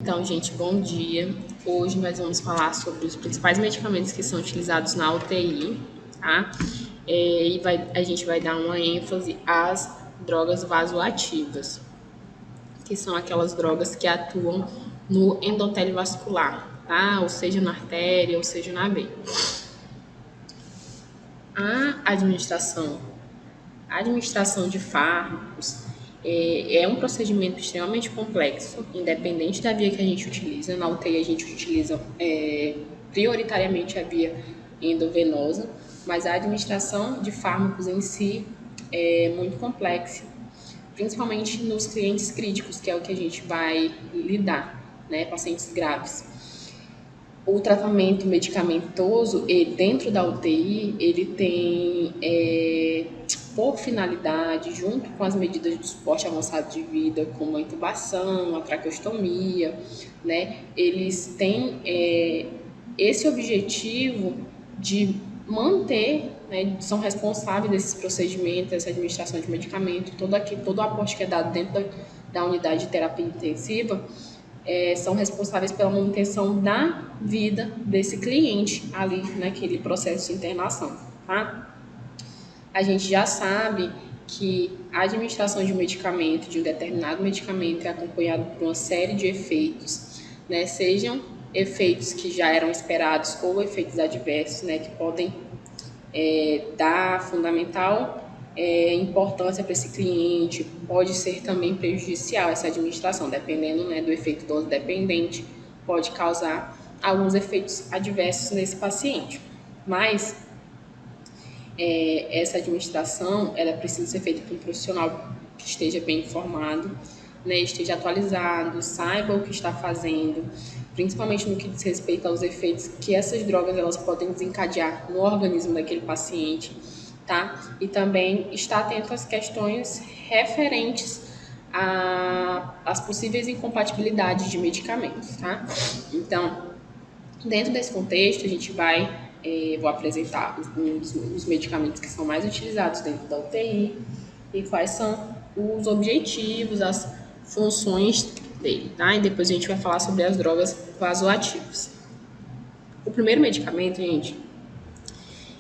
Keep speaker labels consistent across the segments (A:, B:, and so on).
A: Então, gente, bom dia. Hoje nós vamos falar sobre os principais medicamentos que são utilizados na UTI, tá? A gente vai dar uma ênfase às drogas vasoativas, que são aquelas drogas que atuam no endotélio vascular, tá? Ou seja, na artéria, ou seja, na veia. A administração de fármacos é um procedimento extremamente complexo, independente da via que a gente utiliza. Na UTI a gente utiliza prioritariamente a via endovenosa, mas a administração de fármacos em si é muito complexa, principalmente nos clientes críticos, que é o que a gente vai lidar, né, pacientes graves. O tratamento medicamentoso, dentro da UTI, ele tem, por finalidade, junto com as medidas de suporte avançado de vida, como a intubação, a traqueostomia, né, eles têm esse objetivo de manter, né, são responsáveis desses procedimentos, essa administração de medicamento, todo o aporte que é dado dentro da unidade de terapia intensiva, são responsáveis pela manutenção da vida desse cliente ali naquele processo de internação, tá? A gente já sabe que a administração de um medicamento, de um determinado medicamento, é acompanhado por uma série de efeitos, né? Sejam efeitos que já eram esperados ou efeitos adversos, né? Que podem dar fundamental importância para esse cliente, pode ser também prejudicial essa administração, dependendo, né, do efeito dose dependente, pode causar alguns efeitos adversos nesse paciente. Mas essa administração, ela precisa ser feita por um profissional que esteja bem informado, né, esteja atualizado, saiba o que está fazendo, principalmente no que diz respeito aos efeitos que essas drogas elas podem desencadear no organismo daquele paciente, tá? E também estar atento às questões referentes às possíveis incompatibilidades de medicamentos, tá? Então, dentro desse contexto, a gente vou apresentar os medicamentos que são mais utilizados dentro da UTI e quais são os objetivos, as funções dele, tá? E depois a gente vai falar sobre as drogas vasoativas. O primeiro medicamento, gente,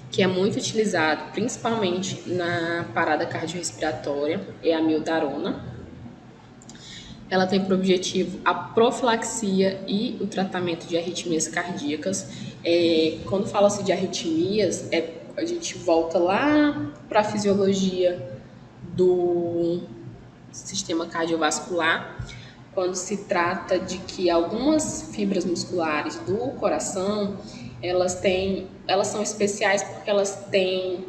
A: que é muito utilizado principalmente na parada cardiorrespiratória, é a amiodarona. Ela tem por objetivo a profilaxia e o tratamento de arritmias cardíacas. Quando fala-se de arritmias, a gente volta lá para a fisiologia do sistema cardiovascular, quando se trata de que algumas fibras musculares do coração, elas são especiais porque elas têm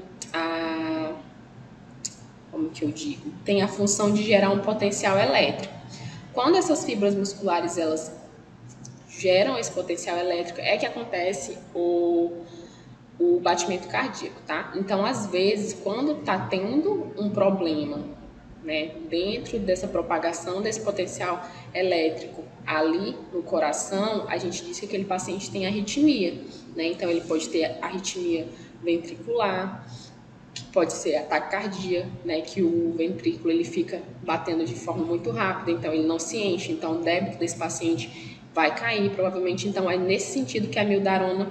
A: tem a função de gerar um potencial elétrico. Quando essas fibras musculares elas geram esse potencial elétrico, é que acontece o batimento cardíaco, tá? Então, às vezes, quando tá tendo um problema, né, dentro dessa propagação desse potencial elétrico ali no coração, a gente diz que aquele paciente tem arritmia, né? Então, ele pode ter arritmia ventricular, pode ser ataque cardíaco, né, que o ventrículo ele fica batendo de forma muito rápida, então ele não se enche, então o débito desse paciente vai cair, provavelmente. Então é nesse sentido que a amiodarona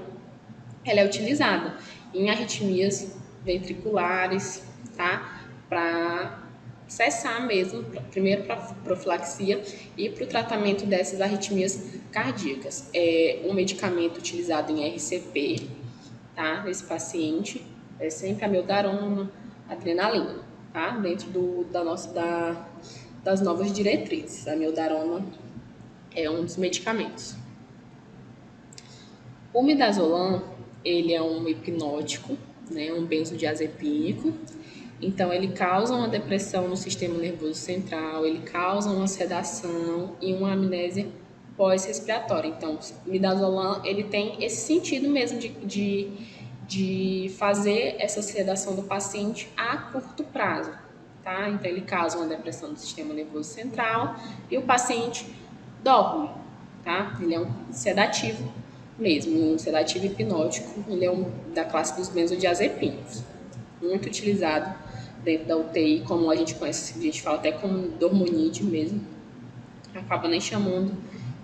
A: ela é utilizada em arritmias ventriculares, tá? Para cessar mesmo, primeiro para profilaxia e para o tratamento dessas arritmias cardíacas. É um medicamento utilizado em RCP, tá? Nesse paciente, é sempre amiodarona, adrenalina, tá? Dentro das novas diretrizes. A amiodarona é um dos medicamentos. O midazolam, ele é um hipnótico, né? Um benzodiazepínico. Então, ele causa uma depressão no sistema nervoso central, ele causa uma sedação e uma amnésia pós-respiratória. Então, o midazolam, ele tem esse sentido mesmo de fazer essa sedação do paciente a curto prazo, tá? Então, ele causa uma depressão do sistema nervoso central e o paciente dorme, tá? Ele é um sedativo mesmo, um sedativo hipnótico, ele é da classe dos benzodiazepínicos, muito utilizado dentro da UTI, como a gente conhece, a gente fala até como dormonide mesmo, acaba nem chamando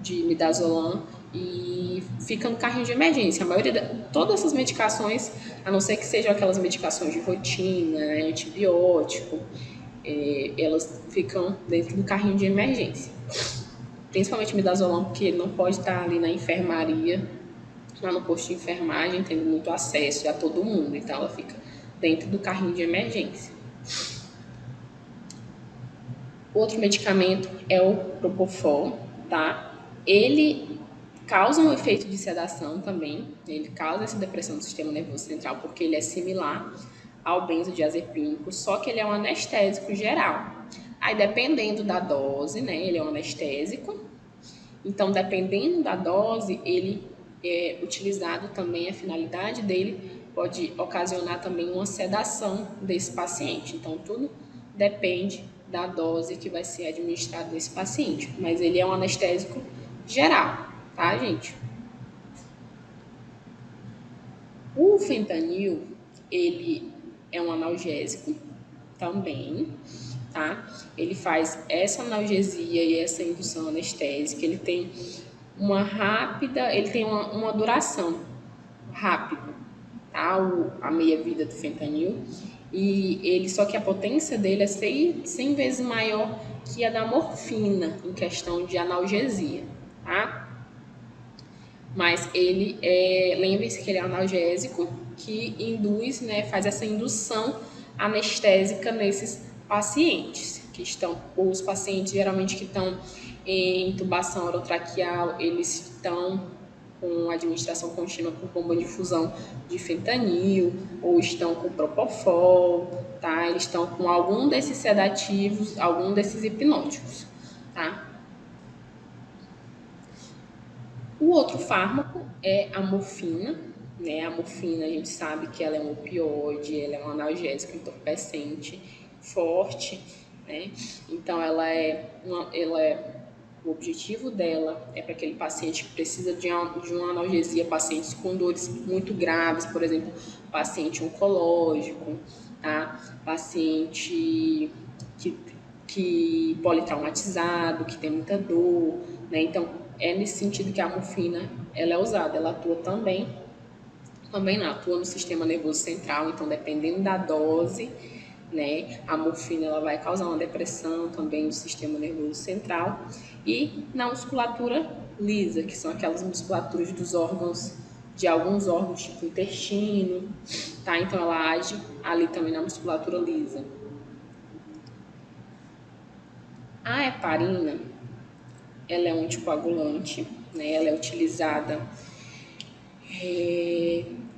A: de midazolam e fica no carrinho de emergência. A maioria todas essas medicações, a não ser que sejam aquelas medicações de rotina, né, antibiótico, elas ficam dentro do carrinho de emergência. Principalmente midazolam, porque ele não pode estar ali na enfermaria, lá no posto de enfermagem, tendo muito acesso a todo mundo. Então, ela fica dentro do carrinho de emergência. Outro medicamento é o Propofol, tá? Ele causa um efeito de sedação também, ele causa essa depressão do sistema nervoso central, porque ele é similar ao benzodiazepínico, só que ele é um anestésico geral. Aí, dependendo da dose, né, ele é um anestésico, então, dependendo da dose, ele é utilizado também, a finalidade dele pode ocasionar também uma sedação desse paciente. Então, tudo depende da dose que vai ser administrada nesse paciente, mas ele é um anestésico geral, tá, gente? O fentanil, ele é um analgésico também, tá? Ele faz essa analgesia e essa indução anestésica, ele tem uma duração rápida, tá? A meia-vida do fentanil, e ele, só que a potência dele é 100 vezes maior que a da morfina em questão de analgesia, tá? Mas ele lembre-se que ele é analgésico que induz, né, faz essa indução anestésica nesses pacientes que estão, os pacientes geralmente que estão em intubação orotraqueal, eles estão com administração contínua por bomba de infusão de fentanil ou estão com propofol, tá? Eles estão com algum desses sedativos, algum desses hipnóticos, tá? O outro fármaco é a morfina, né? A morfina, a gente sabe que ela é um opioide, ela é um analgésico entorpecente forte, né? Então, o objetivo dela é para aquele paciente que precisa de uma analgesia, pacientes com dores muito graves, por exemplo, paciente oncológico, tá? Paciente que politraumatizado, que tem muita dor, né? Então, é nesse sentido que a morfina ela é usada. Ela atua também não, atua no sistema nervoso central, então dependendo da dose, né, a morfina ela vai causar uma depressão também no sistema nervoso central e na musculatura lisa, que são aquelas musculaturas dos órgãos, de alguns órgãos, tipo intestino, tá? Então ela age ali também na musculatura lisa. A heparina, ela é um anticoagulante, né? Ela é utilizada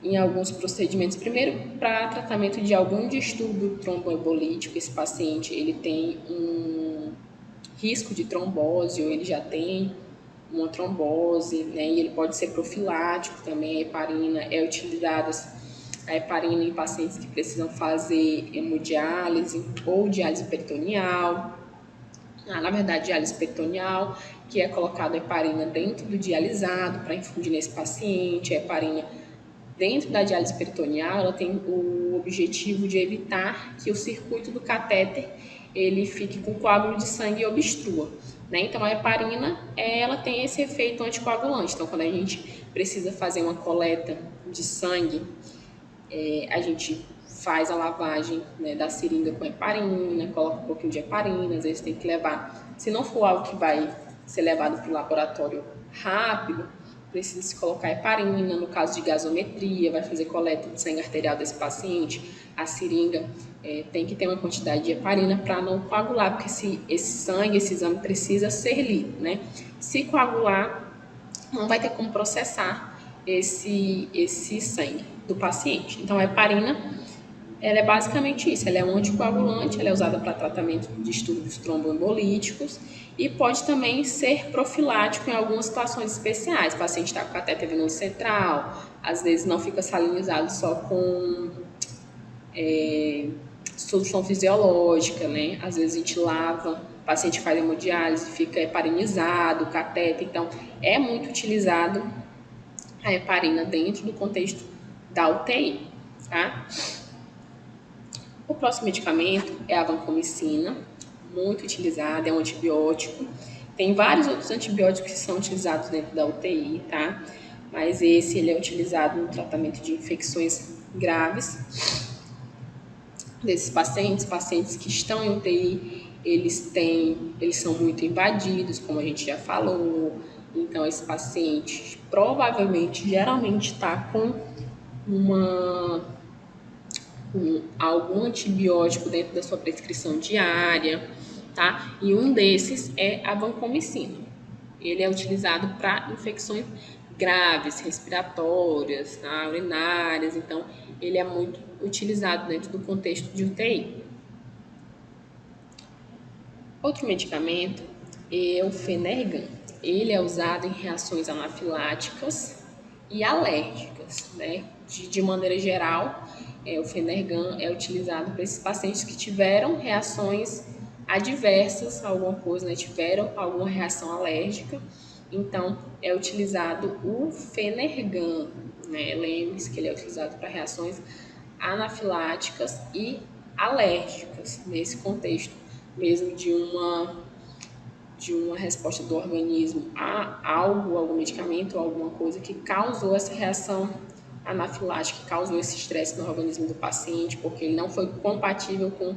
A: em alguns procedimentos, primeiro para tratamento de algum distúrbio tromboembolítico. Esse paciente ele tem um risco de trombose ou ele já tem uma trombose, né? E ele pode ser profilático também. A heparina é utilizada em pacientes que precisam fazer hemodiálise ou diálise peritoneal. Na verdade, diálise peritoneal, que é colocado a heparina dentro do dialisado para infundir nesse paciente. A heparina dentro da diálise peritoneal, ela tem o objetivo de evitar que o circuito do catéter ele fique com coágulo de sangue e obstrua, né? Então, a heparina, ela tem esse efeito anticoagulante. Então, quando a gente precisa fazer uma coleta de sangue, a gente faz a lavagem, né, da seringa com heparina, coloca um pouquinho de heparina, às vezes tem que levar, se não for algo que vai ser levado para o laboratório rápido, precisa se colocar heparina. No caso de gasometria, vai fazer coleta de sangue arterial desse paciente, a seringa tem que ter uma quantidade de heparina para não coagular, porque esse sangue, esse exame precisa ser lido, né? Se coagular, não vai ter como processar esse sangue do paciente. Então, a heparina, ela é basicamente isso, ela é um anticoagulante, ela é usada para tratamento de distúrbios tromboembolíticos e pode também ser profilático em algumas situações especiais. O paciente está com catéter venoso central, às vezes não fica salinizado só com solução fisiológica, né? Às vezes a gente lava, o paciente faz hemodiálise, fica heparinizado, catéter. Então, é muito utilizado a heparina dentro do contexto da UTI, tá? O próximo medicamento é a vancomicina, muito utilizado, é um antibiótico Tem vários outros antibióticos que são utilizados dentro da UTI, tá? Mas esse ele é utilizado no tratamento de infecções graves desses pacientes que estão em UTI, eles são muito invadidos, como a gente já falou. Então, esse paciente provavelmente, geralmente está com algum antibiótico dentro da sua prescrição diária, tá? E um desses é a vancomicina. Ele é utilizado para infecções graves, respiratórias, tá? Urinárias, então ele é muito utilizado dentro do contexto de UTI. Outro medicamento é o Fenergan. Ele é usado em reações anafiláticas e alérgicas, né? De maneira geral, o Fenergan é utilizado para esses pacientes que tiveram reações adversas a alguma coisa, né? Tiveram alguma reação alérgica. Então, é utilizado o Fenergan, né? Lembre-se que ele é utilizado para reações anafiláticas e alérgicas, nesse contexto mesmo de uma resposta do organismo a algum medicamento ou alguma coisa que causou essa reação anafilática, que causou esse estresse no organismo do paciente, porque ele não foi compatível com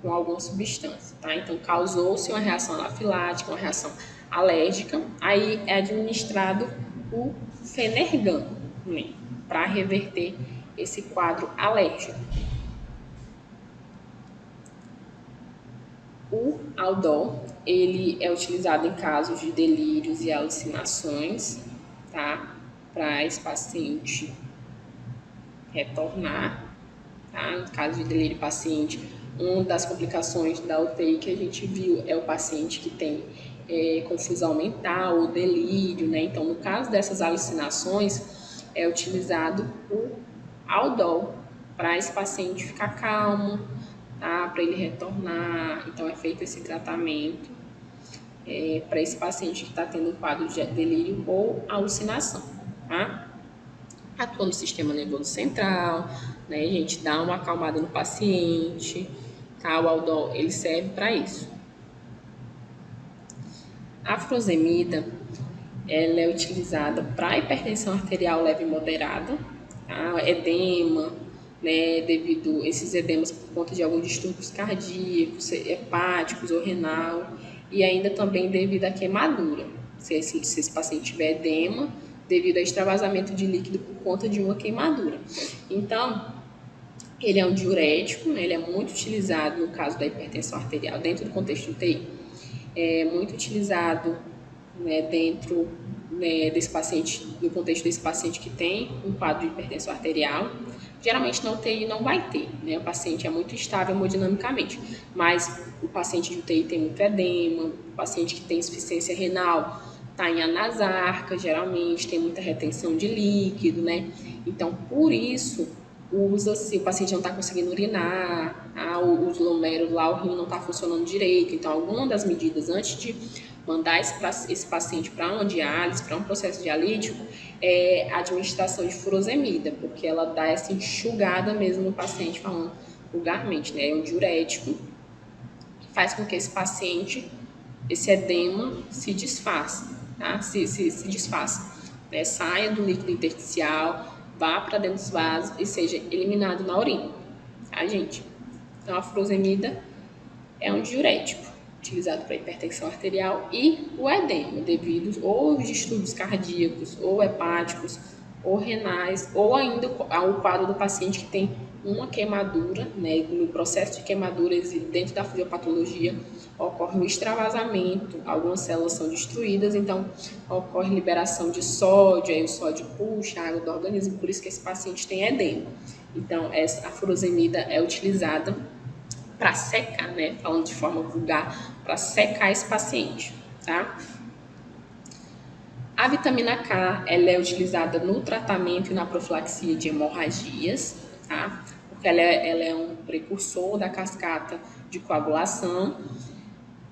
A: alguma substância, tá? Então, causou-se uma reação anafilática, uma reação alérgica, aí é administrado o Fenergan, né, para reverter esse quadro alérgico. O Aldol, ele é utilizado em casos de delírios e alucinações, tá? Para esse paciente retornar, tá? No caso de delírio paciente, uma das complicações da UTI que a gente viu é o paciente que tem confusão mental ou delírio, né? Então, no caso dessas alucinações, é utilizado o Aldol para esse paciente ficar calmo, tá? Para ele retornar. Então, é feito esse tratamento para esse paciente que está tendo um quadro de delírio ou alucinação, tá? Atua no sistema nervoso central, né? A gente dá uma acalmada no paciente, tá? O Aldol, ele serve para isso. A furosemida, ela é utilizada para hipertensão arterial leve e moderada, tá? Edema, né? Devido a esses edemas por conta de alguns distúrbios cardíacos, hepáticos ou renal, e ainda também devido à queimadura. Se esse paciente tiver edema, devido a extravasamento de líquido por conta de uma queimadura. Então, ele é um diurético, né? Ele é muito utilizado no caso da hipertensão arterial, dentro do contexto do UTI. É muito utilizado, né, dentro, né, desse paciente, no contexto desse paciente que tem um quadro de hipertensão arterial. Geralmente na UTI não vai ter, né? O paciente é muito estável hemodinamicamente, mas o paciente de UTI tem muito edema, o paciente que tem insuficiência renal está em anasarca, geralmente tem muita retenção de líquido, né? Então, por isso, usa-se, o paciente não está conseguindo urinar, os glomérulos lá, o rim não está funcionando direito. Então, alguma das medidas antes de mandar esse paciente para uma diálise, para um processo dialítico, é a administração de furosemida, porque ela dá essa enxugada mesmo no paciente, falando vulgarmente, né? É um diurético que faz com que esse paciente, esse edema, se desfaça, tá? Se desfaça, né? Saia do líquido intersticial, vá para dentro dos vasos e seja eliminado na urina, tá, gente? Então, a furosemida é um diurético utilizado para hipertensão arterial e o edema, devido ou aos distúrbios cardíacos, ou hepáticos, ou renais, ou ainda ao quadro do paciente que tem uma queimadura, né? No processo de queimadura, dentro da fisiopatologia, ocorre um extravasamento, algumas células são destruídas, então ocorre liberação de sódio, aí o sódio puxa a água do organismo, por isso que esse paciente tem edema. Então, a furosemida é utilizada para secar, né? Falando de forma vulgar, para secar esse paciente, tá? A vitamina K, ela é utilizada no tratamento e na profilaxia de hemorragias, tá? Porque ela é um precursor da cascata de coagulação.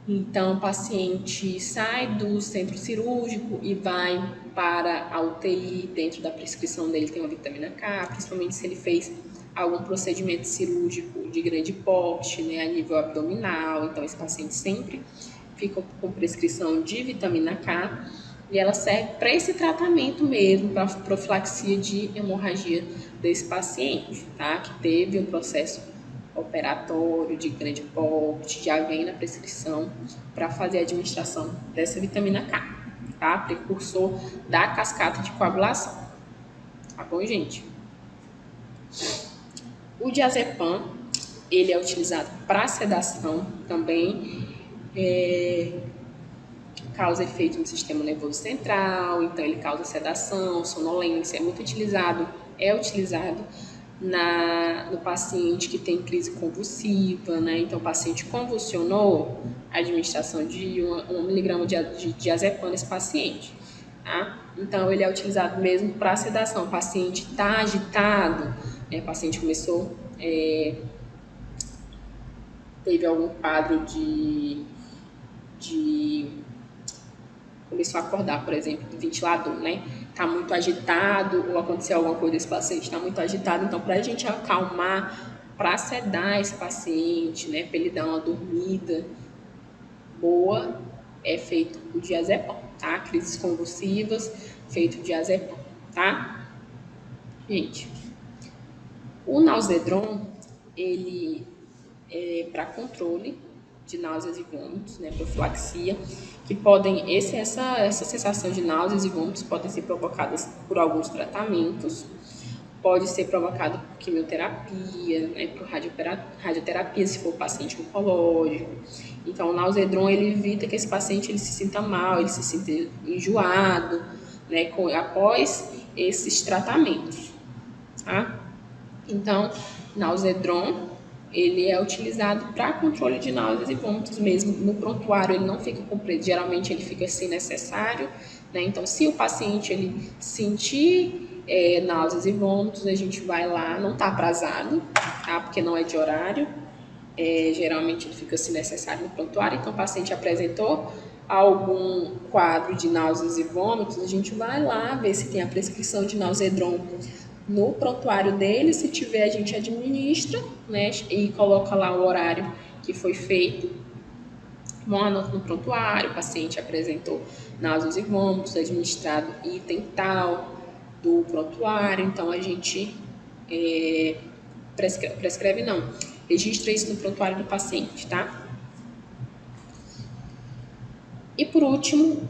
A: Então, o paciente sai do centro cirúrgico e vai para a UTI. Dentro da prescrição dele tem uma vitamina K, principalmente se ele fez algum procedimento cirúrgico de grande porte, né, a nível abdominal. Então, esse paciente sempre fica com prescrição de vitamina K, e ela serve para esse tratamento mesmo, para profilaxia de hemorragia desse paciente, tá? Que teve um processo operatório de grande porte, já vem na prescrição para fazer a administração dessa vitamina K, tá? Precursor da cascata de coagulação, tá bom, gente? O diazepam, ele é utilizado para sedação também, causa efeito no sistema nervoso central, então ele causa sedação, sonolência, é utilizado no paciente que tem crise convulsiva, né? Então o paciente convulsionou, a administração de 1 miligrama de diazepam nesse paciente, tá? Então ele é utilizado mesmo para sedação. O paciente está agitado, né? O paciente teve algum quadro começou a acordar, por exemplo, do ventilador, né? Tá muito agitado, ou aconteceu alguma coisa desse paciente, está muito agitado. Então, para a gente acalmar, para sedar esse paciente, né? Para ele dar uma dormida boa, é feito o diazepam, tá? Crises convulsivas, feito o diazepam, tá? Gente, o Nausedron, ele é para controle de náuseas e vômitos, né, profilaxia, que podem, essa sensação de náuseas e vômitos podem ser provocadas por alguns tratamentos, pode ser provocado por quimioterapia, né, por radioterapia, se for paciente oncológico. Então, o Nausedron, ele evita que esse paciente ele se sinta mal, ele se sinta enjoado, né, após esses tratamentos, tá? Então, Nausedron, ele é utilizado para controle de náuseas e vômitos mesmo. No prontuário ele não fica completo, geralmente ele fica se necessário, né? Então, se o paciente ele sentir náuseas e vômitos, a gente vai lá, não está aprazado, tá? Porque não é de horário, geralmente ele fica se necessário no prontuário. Então, o paciente apresentou algum quadro de náuseas e vômitos, a gente vai lá ver se tem a prescrição de Nausedron no prontuário dele. Se tiver, a gente administra, né, e coloca lá o horário que foi feito. Uma anota no prontuário, o paciente apresentou náuseas e vômitos, administrado item tal do prontuário. Então, a gente prescreve não, registra isso no prontuário do paciente, tá? E por último,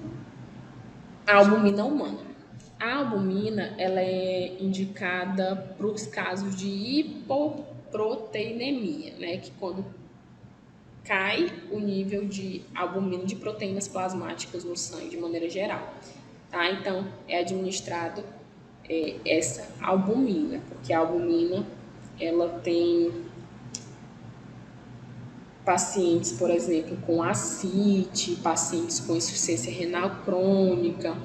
A: a albumina humana. A albumina, ela é indicada para os casos de hipoproteinemia, né? Que quando cai o nível de albumina, de proteínas plasmáticas no sangue de maneira geral, tá? Então, é administrado essa albumina, porque a albumina, ela tem pacientes, por exemplo, com ascite, pacientes com insuficiência renal crônica,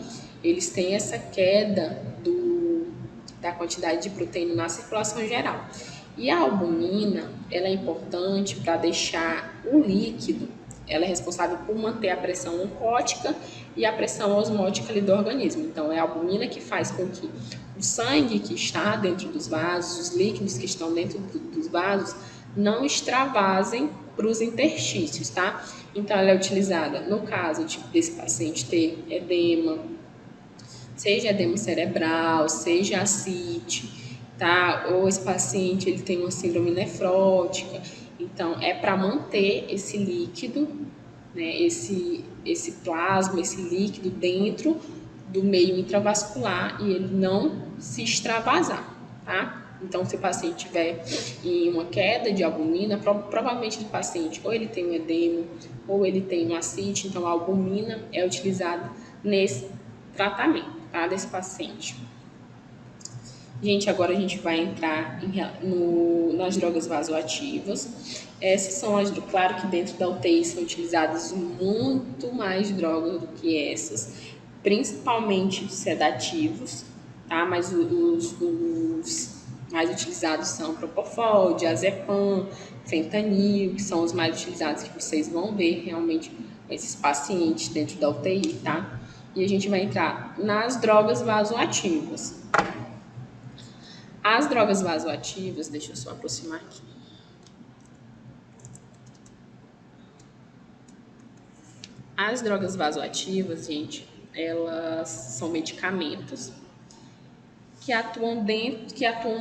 A: eles têm essa queda da quantidade de proteína na circulação geral. E a albumina, ela é importante para deixar o líquido, ela é responsável por manter a pressão oncótica e a pressão osmótica ali do organismo. Então, é a albumina que faz com que o sangue que está dentro dos vasos, os líquidos que estão dentro dos vasos, não extravasem para os interstícios, tá? Então, ela é utilizada no caso desse paciente ter edema, seja edema cerebral, seja ascite, tá? Ou esse paciente ele tem uma síndrome nefrótica. Então, é para manter esse líquido, né? Esse plasma, esse líquido dentro do meio intravascular e ele não se extravasar, tá? Então, se o paciente tiver em uma queda de albumina, provavelmente o paciente ou ele tem um edema ou ele tem um ascite, então a albumina é utilizada nesse tratamento, tá, desse paciente. Gente, agora a gente vai entrar nas drogas vasoativas. Essas são claro que dentro da UTI são utilizadas muito mais drogas do que essas, principalmente sedativos, tá? Mas os mais utilizados são Propofol, diazepam, fentanil, que são os mais utilizados que vocês vão ver realmente esses pacientes dentro da UTI, tá? E a gente vai entrar nas drogas vasoativas. As drogas vasoativas, deixa eu só aproximar aqui. As drogas vasoativas, gente, elas são medicamentos que atuam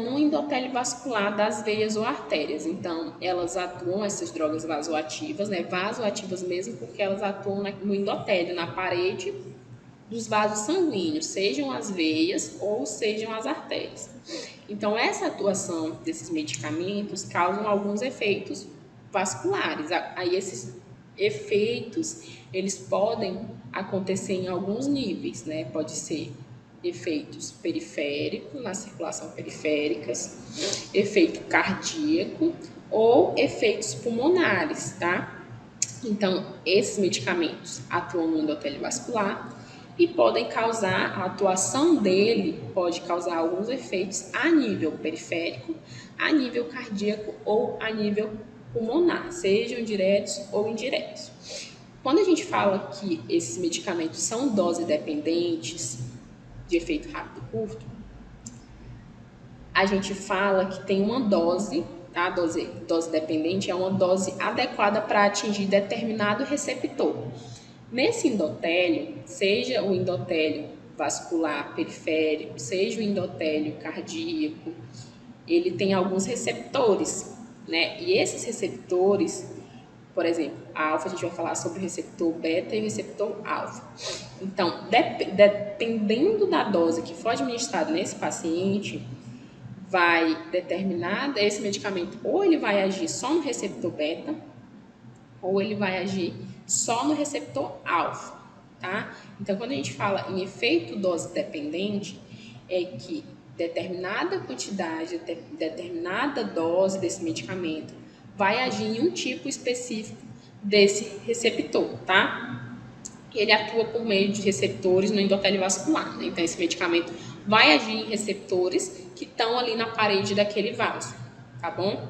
A: no endotélio vascular das veias ou artérias. Então, elas atuam, essas drogas vasoativas, né, vasoativas mesmo, porque elas atuam no endotélio, na parede dos vasos sanguíneos, sejam as veias ou sejam as artérias. Então, essa atuação desses medicamentos causam alguns efeitos vasculares. Aí esses efeitos, eles podem acontecer em alguns níveis, né? Pode ser efeitos periféricos, na circulação periféricas, efeito cardíaco ou efeitos pulmonares, tá? Então, esses medicamentos atuam no endotélio vascular e podem causar, a atuação dele pode causar alguns efeitos a nível periférico, a nível cardíaco ou a nível pulmonar, sejam diretos ou indiretos. Quando a gente fala que esses medicamentos são dose dependentes, de efeito rápido e curto, a gente fala que tem uma dose, tá? Dose dependente é uma dose adequada para atingir determinado receptor. Nesse endotélio, seja o endotélio vascular periférico, seja o endotélio cardíaco, ele tem alguns receptores, né? E esses receptores, por exemplo, a alfa, a gente vai falar sobre o receptor beta e o receptor alfa. Então, dependendo da dose que for administrada nesse paciente, vai determinar esse medicamento, ou ele vai agir só no receptor beta, ou ele vai agir só no receptor alfa, tá? Então, quando a gente fala em efeito dose dependente, é que determinada quantidade, determinada dose desse medicamento vai agir em um tipo específico desse receptor, tá? Ele atua por meio de receptores no endotélio vascular, né? Então, esse medicamento vai agir em receptores que estão ali na parede daquele vaso, tá bom?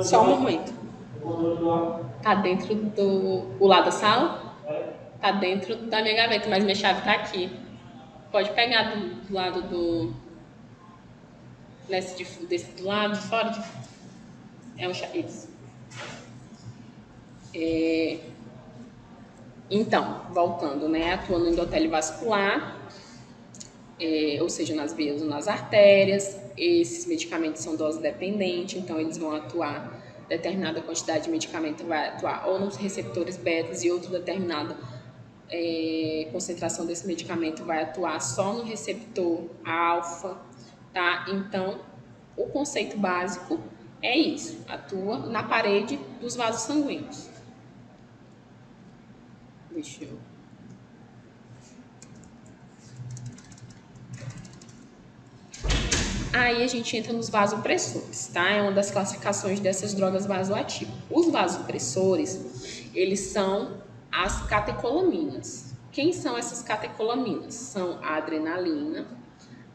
A: Só um momento. Tá dentro do lado da sala? Tá dentro da minha gaveta, mas minha chave tá aqui. Pode pegar do lado do... desse do lado, de fora. É um chave. Então, voltando, né? Atua no endotélio vascular, ou seja, nas veias ou nas artérias. Esses medicamentos são dose dependente, então eles vão atuar, determinada quantidade de medicamento vai atuar ou nos receptores betas e outra determinada concentração desse medicamento vai atuar só no receptor alfa, tá? Então, o conceito básico é isso, atua na parede dos vasos sanguíneos. Deixa eu... Aí a gente entra nos vasopressores, tá? É uma das classificações dessas drogas vasoativas. Os vasopressores, eles são as catecolaminas. Quem são essas catecolaminas? São a adrenalina,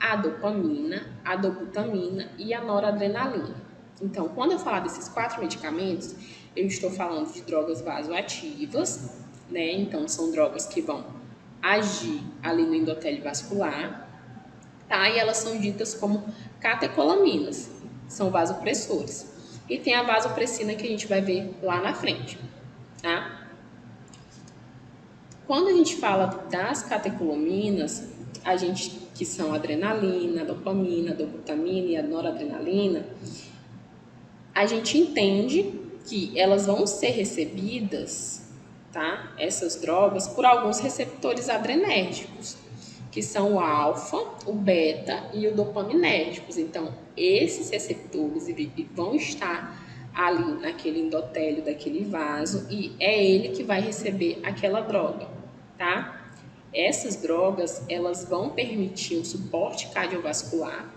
A: a dopamina, a dobutamina e a noradrenalina. Então, quando eu falar desses 4 medicamentos, eu estou falando de drogas vasoativas, né? Então, são drogas que vão agir ali no endotélio vascular, tá? E elas são ditas como catecolaminas, são vasopressores. E tem a vasopressina que a gente vai ver lá na frente, tá? Quando a gente fala das catecolaminas, a gente, que são a adrenalina, a dopamina, a dobutamina e a noradrenalina, a gente entende que elas vão ser recebidas, tá? Essas drogas, por alguns receptores adrenérgicos, que são o alfa, o beta e o dopaminérgicos. Então, esses receptores vão estar ali naquele endotélio daquele vaso e é ele que vai receber aquela droga, tá? Essas drogas, elas vão permitir o suporte cardiovascular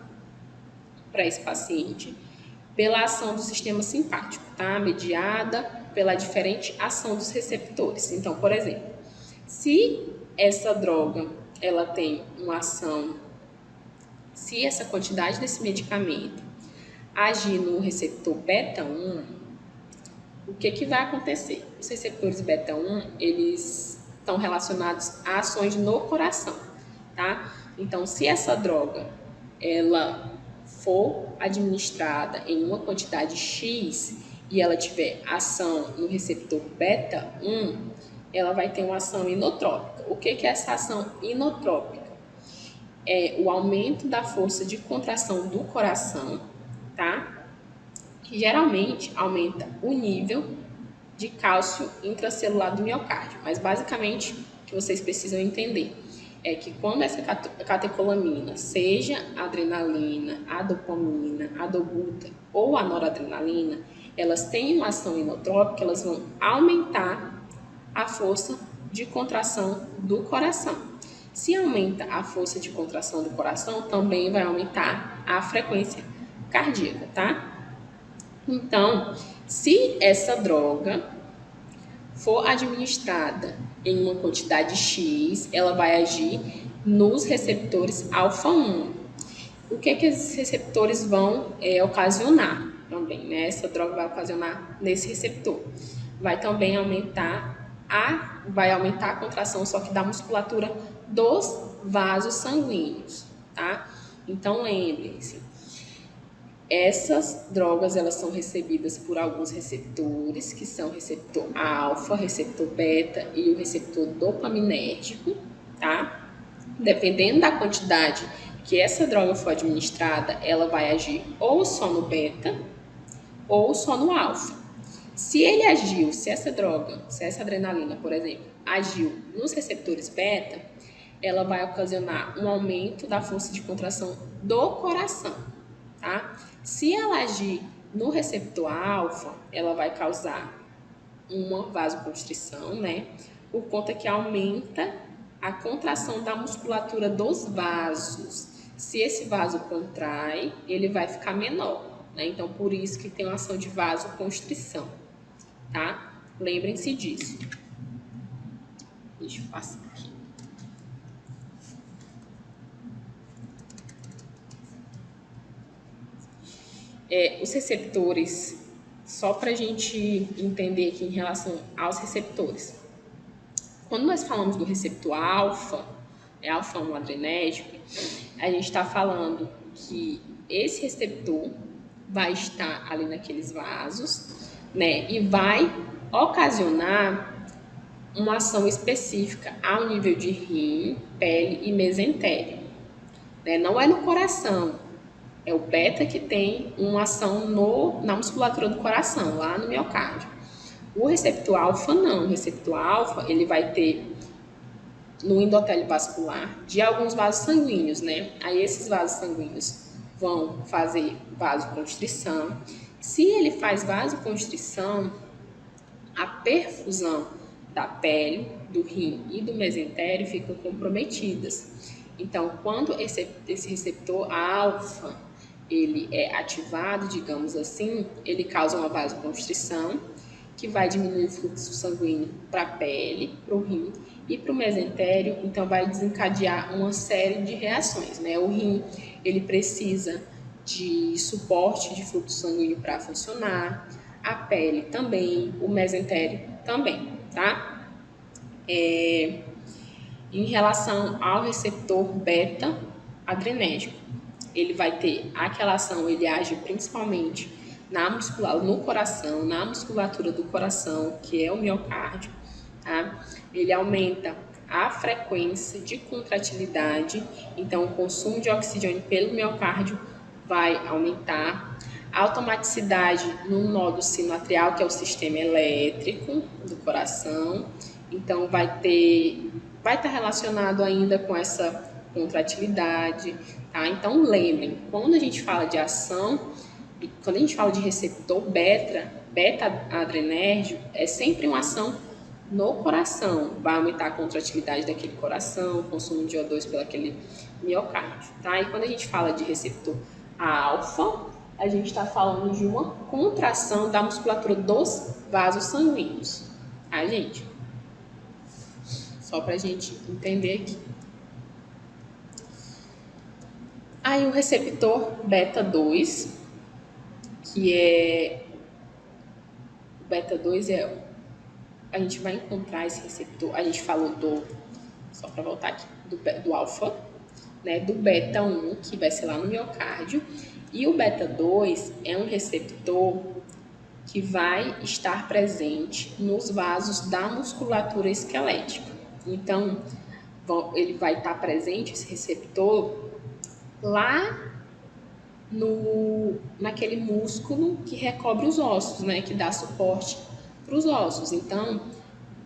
A: para esse paciente pela ação do sistema simpático, tá? Mediada pela diferente ação dos receptores. Então, por exemplo, se essa droga ela tem uma ação, se essa quantidade desse medicamento agir no receptor beta-1, o que vai acontecer? Os receptores beta-1, eles estão relacionados a ações no coração, tá? Então, se essa droga, ela for administrada em uma quantidade X, e ela tiver ação no receptor beta 1, ela vai ter uma ação inotrópica. O que é essa ação inotrópica? É o aumento da força de contração do coração, tá? Que geralmente aumenta o nível de cálcio intracelular do miocárdio. Mas basicamente o que vocês precisam entender é que quando essa catecolamina, seja a adrenalina, a dopamina, a dobuta ou a noradrenalina, elas têm uma ação inotrópica, elas vão aumentar a força de contração do coração. Se aumenta a força de contração do coração, também vai aumentar a frequência cardíaca, tá? Então, se essa droga for administrada em uma quantidade X, ela vai agir nos receptores alfa-1. O que esses receptores vão ocasionar também, né? Essa droga vai ocasionar nesse receptor. Vai também aumentar a contração, só que da musculatura dos vasos sanguíneos, tá? Então, lembrem-se, essas drogas elas são recebidas por alguns receptores, que são o receptor alfa, receptor beta e o receptor dopaminérgico, tá? Dependendo da quantidade que essa droga for administrada, ela vai agir ou só no beta ou só no alfa. Se essa adrenalina, por exemplo, agiu nos receptores beta, ela vai ocasionar um aumento da força de contração do coração, tá? Se ela agir no receptor alfa, ela vai causar uma vasoconstrição, né? Por conta que aumenta a contração da musculatura dos vasos. Se esse vaso contrai, ele vai ficar menor, né? Então, por isso que tem uma ação de vasoconstrição, tá? Lembrem-se disso. Deixa eu passar aqui. Os receptores, só para a gente entender aqui em relação aos receptores. Quando nós falamos do receptor alfa, alfa-1 adrenérgico, a gente está falando que esse receptor vai estar ali naqueles vasos, né, e vai ocasionar uma ação específica ao nível de rim, pele e mesentério, né? Não é no coração, é o beta que tem uma ação na musculatura do coração, lá no miocárdio. O receptor alfa não, o receptor alfa ele vai ter no endotélio vascular de alguns vasos sanguíneos, né? Aí esses vasos sanguíneos vão fazer vasoconstrição. Se ele faz vasoconstrição, a perfusão da pele, do rim e do mesentério ficam comprometidas. Então, quando esse receptor alfa ele é ativado, digamos assim, ele causa uma vasoconstrição que vai diminuir o fluxo sanguíneo para a pele, para o rim e para o mesentério, então vai desencadear uma série de reações, né? O rim, ele precisa de suporte de fluxo sanguíneo para funcionar, a pele também, o mesentério também, tá? Em relação ao receptor beta adrenérgico, ele vai ter aquela ação, ele age principalmente no coração, na musculatura do coração, que é o miocárdio, tá? Ele aumenta a frequência de contratilidade, então o consumo de oxigênio pelo miocárdio vai aumentar. A automaticidade no nódulo sinoatrial, que é o sistema elétrico do coração, então vai estar relacionado ainda com essa contratilidade, tá? Então lembrem, quando a gente fala de ação, quando a gente fala de receptor beta adrenérgico, é sempre uma ação no coração, vai aumentar a contratilidade daquele coração, o consumo de O2 pelo aquele miocárdio, tá? E quando a gente fala de receptor alfa, a gente está falando de uma contração da musculatura dos vasos sanguíneos, tá, gente? Só para a gente entender aqui. Aí o receptor beta 2, que é o beta 2 a gente vai encontrar esse receptor, a gente falou só para voltar aqui, do alfa, né, do beta 1, que vai ser lá no miocárdio, e o beta 2 é um receptor que vai estar presente nos vasos da musculatura esquelética. Então, ele vai estar presente, esse receptor, lá naquele músculo que recobre os ossos, né, que dá suporte para os ossos. Então,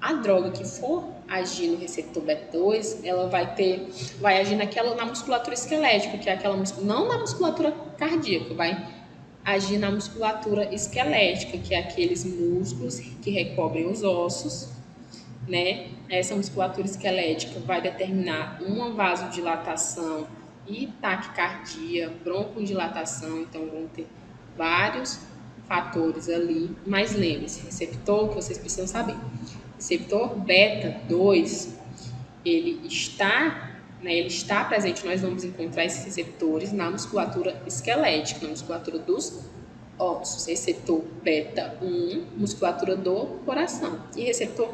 A: a droga que for agir no receptor beta-2, ela vai agir na musculatura esquelética, que é aquela não na musculatura cardíaca, vai agir na musculatura esquelética, que é aqueles músculos que recobrem os ossos, né? Essa musculatura esquelética vai determinar uma vasodilatação e taquicardia, broncodilatação, então vão ter vários fatores ali, mas lembre-se, receptor que vocês precisam saber. Receptor beta-2, ele está presente, nós vamos encontrar esses receptores na musculatura esquelética, na musculatura dos ossos, receptor beta-1, musculatura do coração, e receptor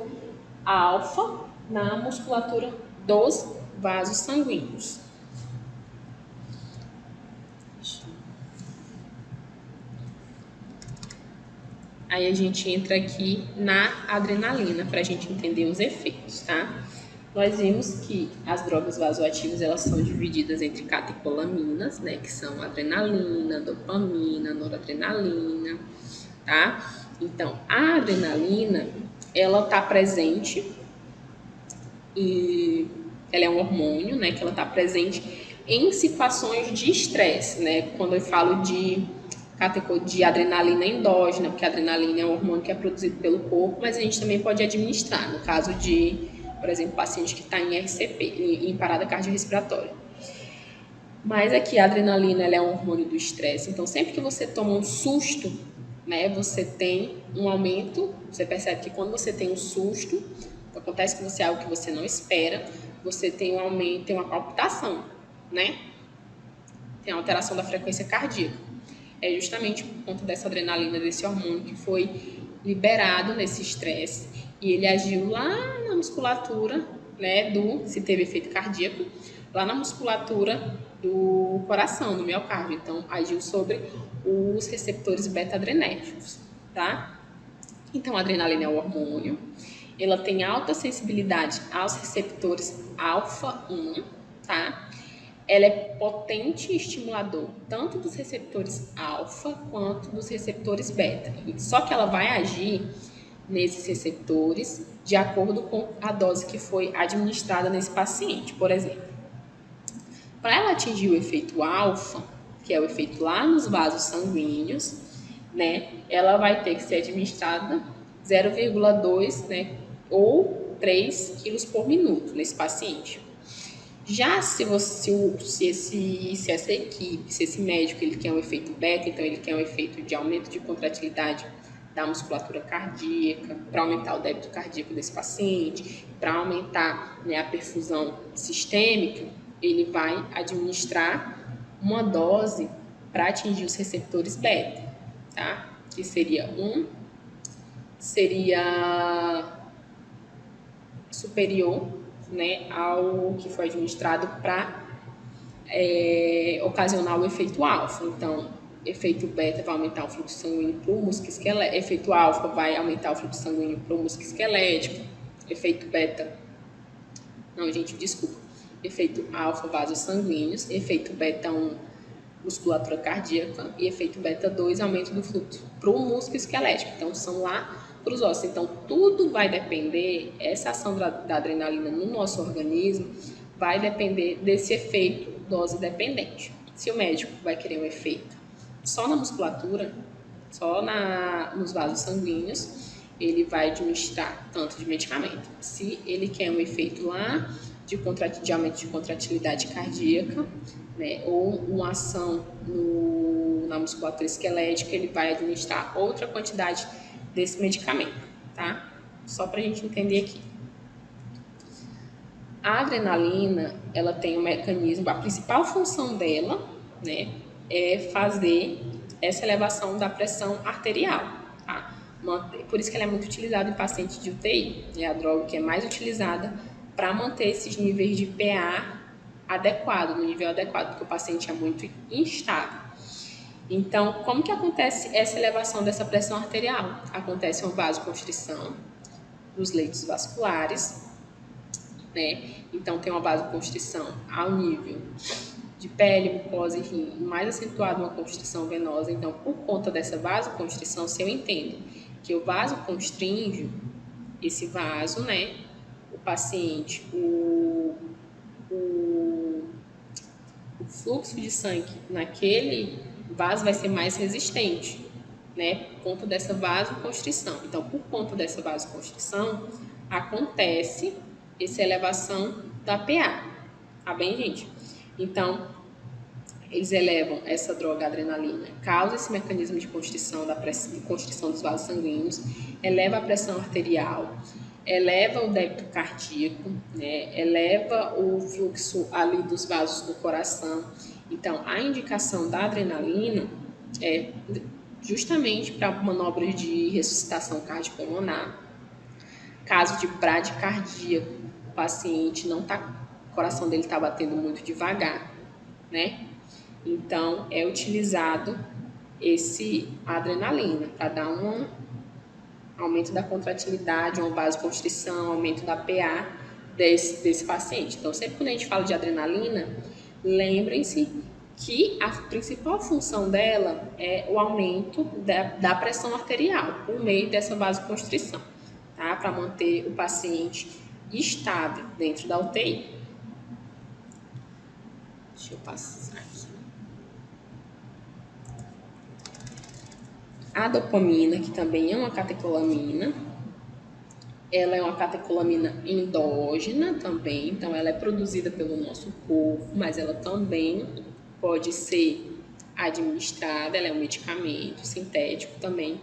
A: alfa na musculatura dos vasos sanguíneos. Aí a gente entra aqui na adrenalina para a gente entender os efeitos, tá? Nós vimos que as drogas vasoativas, elas são divididas entre catecolaminas, né, que são adrenalina, dopamina, noradrenalina, tá? Então, a adrenalina, ela está presente e ela é um hormônio, né, que ela está presente em situações de estresse, né? Quando eu falo de adrenalina endógena, porque a adrenalina é um hormônio que é produzido pelo corpo, mas a gente também pode administrar, no caso de, por exemplo, paciente que está em RCP, em parada cardiorrespiratória. Mas aqui a adrenalina, ela é um hormônio do estresse, então sempre que você toma um susto, né, você tem um aumento, você percebe que quando você tem um susto, acontece com você algo que você não espera, você tem um aumento, tem uma palpitação, né? Tem alteração da frequência cardíaca. É justamente por conta dessa adrenalina, desse hormônio que foi liberado nesse estresse e ele agiu lá na musculatura, né, se teve efeito cardíaco, lá na musculatura do coração, do miocárdio. Então, agiu sobre os receptores beta-adrenérgicos, tá? Então, a adrenalina é um hormônio, ela tem alta sensibilidade aos receptores alfa-1, tá? Ela é potente estimulador tanto dos receptores alfa quanto dos receptores beta. Só que ela vai agir nesses receptores de acordo com a dose que foi administrada nesse paciente. Por exemplo, para ela atingir o efeito alfa, que é o efeito lá nos vasos sanguíneos, né, ela vai ter que ser administrada 0,2, né, ou 3 quilos por minuto nesse paciente. Já se essa equipe, se esse médico ele quer um efeito beta, então ele quer um efeito de aumento de contratilidade da musculatura cardíaca, para aumentar o débito cardíaco desse paciente, para aumentar, né, a perfusão sistêmica, ele vai administrar uma dose para atingir os receptores beta, tá? Que seria superior, né, ao que foi administrado para ocasionar o efeito alfa. Então, efeito beta vai aumentar o fluxo sanguíneo para o músculo esquelético, efeito alfa vai aumentar o fluxo sanguíneo para o músculo esquelético, efeito efeito alfa vasos sanguíneos, efeito beta 1 musculatura cardíaca e efeito beta 2 aumento do fluxo para o músculo esquelético. Então, são lá para os ossos. Então, tudo vai depender, essa ação da adrenalina no nosso organismo vai depender desse efeito dose dependente. Se o médico vai querer um efeito só na musculatura, só nos vasos sanguíneos, ele vai administrar tanto de medicamento. Se ele quer um efeito lá de aumento de contratilidade cardíaca, né, ou uma ação na musculatura esquelética, ele vai administrar outra quantidade desse medicamento, tá? Só para a gente entender aqui. A adrenalina, ela tem um mecanismo, a principal função dela, né, é fazer essa elevação da pressão arterial, tá? Por isso que ela é muito utilizada em pacientes de UTI, é a droga que é mais utilizada para manter esses níveis de PA adequado, no nível adequado, porque o paciente é muito instável. Então, como que acontece essa elevação dessa pressão arterial? Acontece uma vasoconstrição dos leitos vasculares, né? Então, tem uma vasoconstrição ao nível de pele, mucosa e rim, mais acentuada uma constrição venosa. Então, por conta dessa vasoconstrição, se eu entendo que o vaso constringe esse vaso, né? O paciente, o fluxo de sangue naquele vaso vai ser mais resistente, né? Por conta dessa vasoconstrição. Então, por conta dessa vasoconstrição, acontece essa elevação da PA, tá bem, gente? Então, eles elevam essa droga adrenalina, causa esse mecanismo de constrição, de constrição dos vasos sanguíneos, eleva a pressão arterial, eleva o débito cardíaco, né? Eleva o fluxo ali dos vasos do coração. Então, a indicação da adrenalina é justamente para manobras de ressuscitação cardiopulmonar. Caso de bradicardia, o paciente não tá, o coração dele está batendo muito devagar, né? Então, é utilizado esse adrenalina para dar um aumento da contratilidade, uma vasoconstrição, aumento da PA desse paciente. Então, sempre quando a gente fala de adrenalina, lembrem-se que a principal função dela é o aumento da pressão arterial por meio dessa vasoconstrição, tá? Para manter o paciente estável dentro da UTI. Deixa eu passar aqui. A dopamina, que também é uma catecolamina, ela é uma catecolamina endógena também, então ela é produzida pelo nosso corpo, mas ela também pode ser administrada, ela é um medicamento sintético também,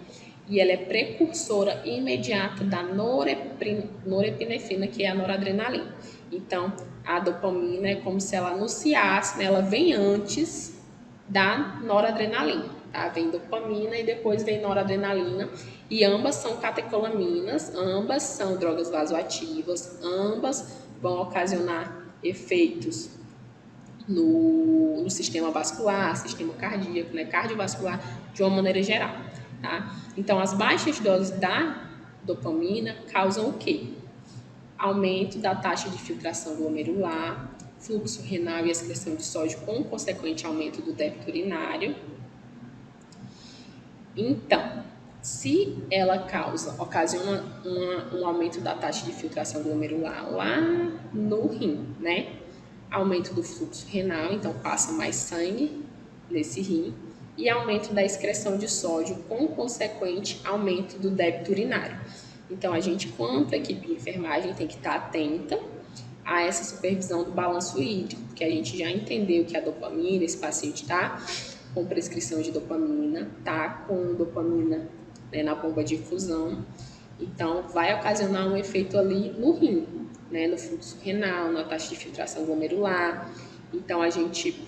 A: e ela é precursora imediata da norepinefrina, que é a noradrenalina. Então, a dopamina é como se ela anunciasse, né, ela vem antes da noradrenalina. Tá? Vem dopamina e depois vem noradrenalina, e ambas são catecolaminas, ambas são drogas vasoativas, ambas vão ocasionar efeitos no sistema vascular, sistema cardíaco, né? Cardiovascular de uma maneira geral. Tá? Então, as baixas doses da dopamina causam o quê? Aumento da taxa de filtração glomerular, fluxo renal e excreção de sódio com consequente aumento do débito urinário. Então, se ela ocasiona um aumento da taxa de filtração glomerular lá no rim, né? Aumento do fluxo renal, então passa mais sangue nesse rim, e aumento da excreção de sódio com consequente aumento do débito urinário. Então, a gente, quanto equipe de enfermagem, tem que estar atenta a essa supervisão do balanço hídrico, porque a gente já entendeu que a dopamina, esse paciente está com prescrição de dopamina, tá com dopamina, né, na bomba de infusão, então vai ocasionar um efeito ali no rim, né, no fluxo renal, na taxa de filtração glomerular. Então a gente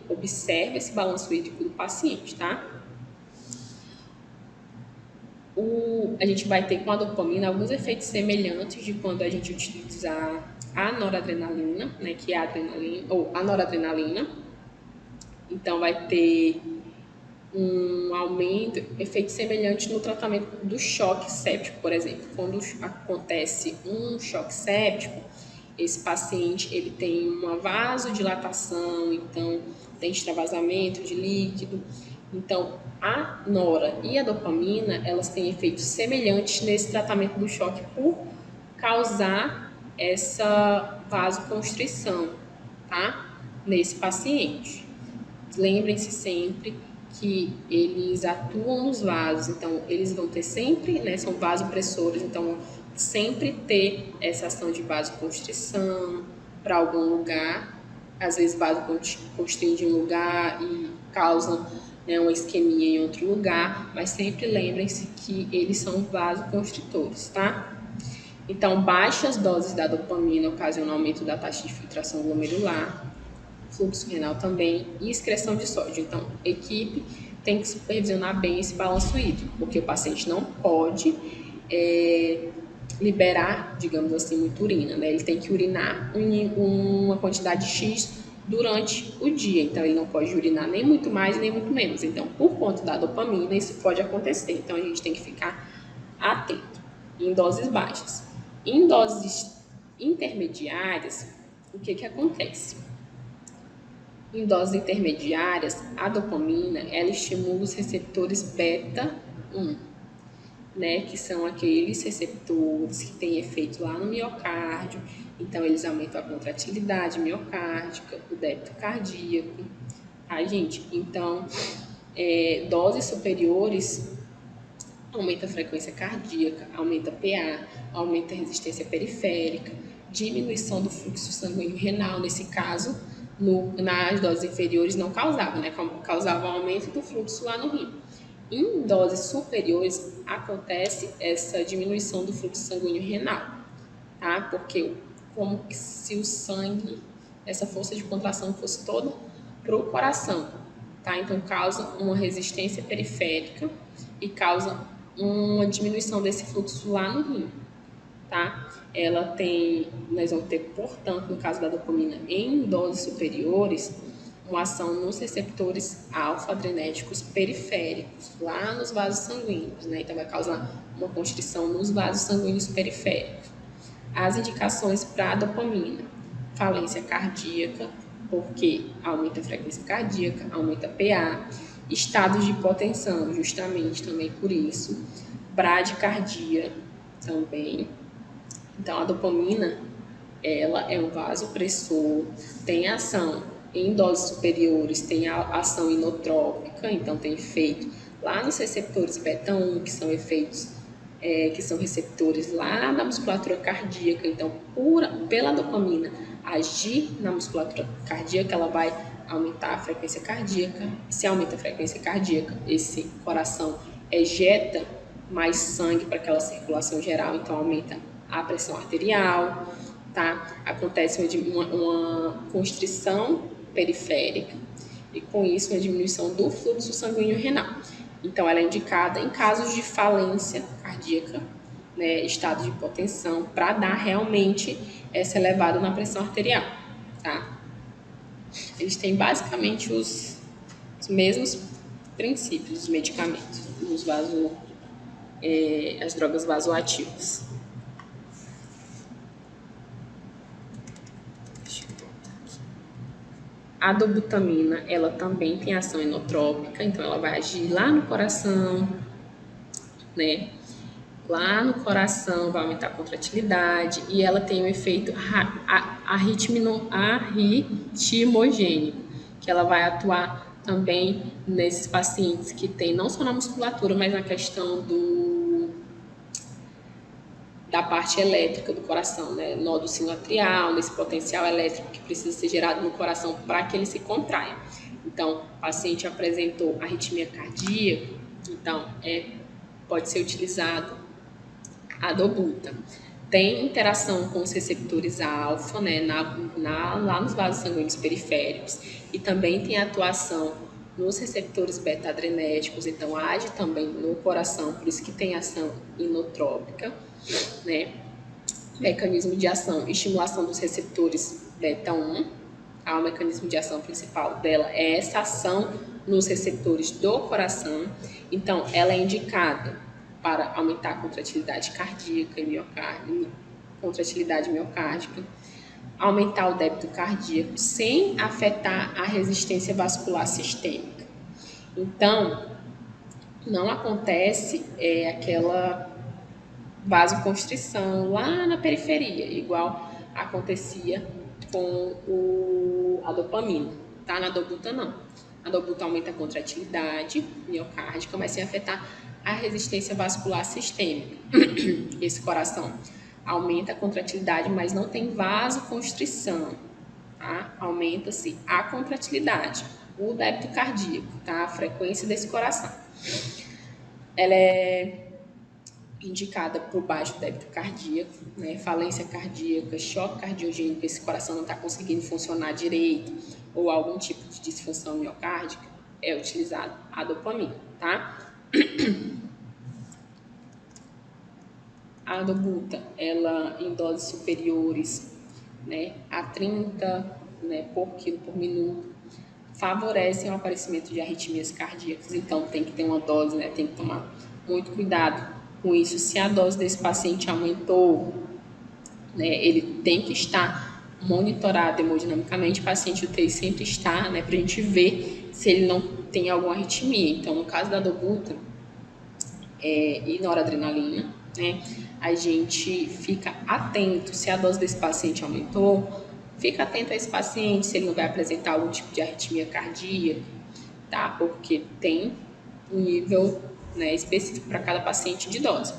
A: observa esse balanço hídrico do paciente, tá? A gente vai ter com a dopamina alguns efeitos semelhantes de quando a gente utiliza a noradrenalina, né, que é a adrenalina, ou a noradrenalina. Então, vai ter um aumento, efeito semelhante no tratamento do choque séptico, por exemplo. Quando acontece um choque séptico, esse paciente ele tem uma vasodilatação, então tem extravasamento de líquido. Então, a nora e a dopamina, elas têm efeitos semelhantes nesse tratamento do choque por causar essa vasoconstrição, tá? Nesse paciente. Lembrem-se sempre que eles atuam nos vasos, então eles vão ter sempre, né, são vasopressores, então sempre ter essa ação de vasoconstrição para algum lugar, às vezes vasoconstringe em um lugar e causa, né, uma isquemia em outro lugar, mas sempre lembrem-se que eles são vasoconstritores, tá? Então, baixas doses da dopamina ocasionam aumento da taxa de filtração glomerular, fluxo renal também e excreção de sódio. Então, a equipe tem que supervisionar bem esse balanço hídrico, porque o paciente não pode liberar, digamos assim, muita urina, né? Ele tem que urinar uma quantidade X durante o dia. Então, ele não pode urinar nem muito mais, nem muito menos. Então, por conta da dopamina, isso pode acontecer. Então, a gente tem que ficar atento em doses baixas. Em doses intermediárias, o que acontece? Em doses intermediárias, a dopamina, ela estimula os receptores beta 1, né, que são aqueles receptores que têm efeito lá no miocárdio. Então, eles aumentam a contratilidade miocárdica, o débito cardíaco, tá, gente? Então, doses superiores aumenta a frequência cardíaca, aumenta a PA, aumenta a resistência periférica, diminuição do fluxo sanguíneo renal. Nesse caso, nas doses inferiores não causava, né? Causava aumento do fluxo lá no rim. Em doses superiores, acontece essa diminuição do fluxo sanguíneo renal, tá? Porque como se o sangue, essa força de contração fosse toda para o coração, tá? Então causa uma resistência periférica e causa uma diminuição desse fluxo lá no rim, tá? Nós vamos ter, portanto, no caso da dopamina, em doses superiores, uma ação nos receptores alfa-adrenérgicos periféricos, lá nos vasos sanguíneos, né? Então vai causar uma constrição nos vasos sanguíneos periféricos. As indicações para a dopamina: falência cardíaca, porque aumenta a frequência cardíaca, aumenta a PA, estados de hipotensão, justamente também por isso, bradicardia também. Então, a dopamina, ela é um vasopressor, tem ação em doses superiores, tem a ação inotrópica, então tem efeito lá nos receptores beta-1, que são efeitos, que são receptores lá na musculatura cardíaca. Então, pela dopamina agir na musculatura cardíaca, ela vai aumentar a frequência cardíaca. Se aumenta a frequência cardíaca, esse coração ejeta mais sangue para aquela circulação geral, então aumenta a pressão arterial, tá? Acontece uma constrição periférica e com isso uma diminuição do fluxo sanguíneo renal. Então ela é indicada em casos de falência cardíaca, né, estado de hipotensão, para dar realmente essa elevada na pressão arterial, tá? Eles têm basicamente os mesmos princípios dos medicamentos, as drogas vasoativas. A dobutamina, ela também tem ação inotrópica, então ela vai agir lá no coração, né? Lá no coração vai aumentar a contratilidade e ela tem um efeito arritmogênico, que ela vai atuar também nesses pacientes que tem não só na musculatura, mas na questão da parte elétrica do coração, né? Nódulo sinoatrial, nesse potencial elétrico que precisa ser gerado no coração para que ele se contraia. Então, o paciente apresentou arritmia cardíaca, então pode ser utilizado a dobuta. Tem interação com os receptores alfa, né, lá nos vasos sanguíneos periféricos, e também tem atuação nos receptores beta-adrenérgicos, então age também no coração, por isso que tem ação inotrópica, né? Mecanismo de ação: estimulação dos receptores beta-1. O mecanismo de ação principal dela é essa ação nos receptores do coração. Então, ela é indicada para aumentar a contratilidade cardíaca e contratilidade miocárdica, aumentar o débito cardíaco sem afetar a resistência vascular sistêmica. Então, não acontece aquela vasoconstrição lá na periferia, igual acontecia com a dopamina, tá? Na dobuta não. A dobuta aumenta a contratilidade miocárdica, mas sem afetar a resistência vascular sistêmica. Esse coração aumenta a contratilidade, mas não tem vasoconstrição, tá? Aumenta-se a contratilidade, o débito cardíaco, tá? A frequência desse coração. Ela é indicada por baixo débito cardíaco, né? Falência cardíaca, choque cardiogênico, esse coração não está conseguindo funcionar direito, ou algum tipo de disfunção miocárdica, é utilizado a dopamina, tá? A dobuta, ela em doses superiores, né, a 30 né, por quilo por minuto, favorecem o aparecimento de arritmias cardíacas. Então, tem que ter uma dose, né, tem que tomar muito cuidado com isso. Se a dose desse paciente aumentou, né, ele tem que estar monitorado hemodinamicamente. O paciente UTI sempre está, né, para a gente ver se ele não tem alguma arritmia. Então, no caso da dobuta e noradrenalina, né, a gente fica atento se a dose desse paciente aumentou, fica atento a esse paciente, se ele não vai apresentar algum tipo de arritmia cardíaca, tá? Porque tem um nível, né, específico para cada paciente de dose.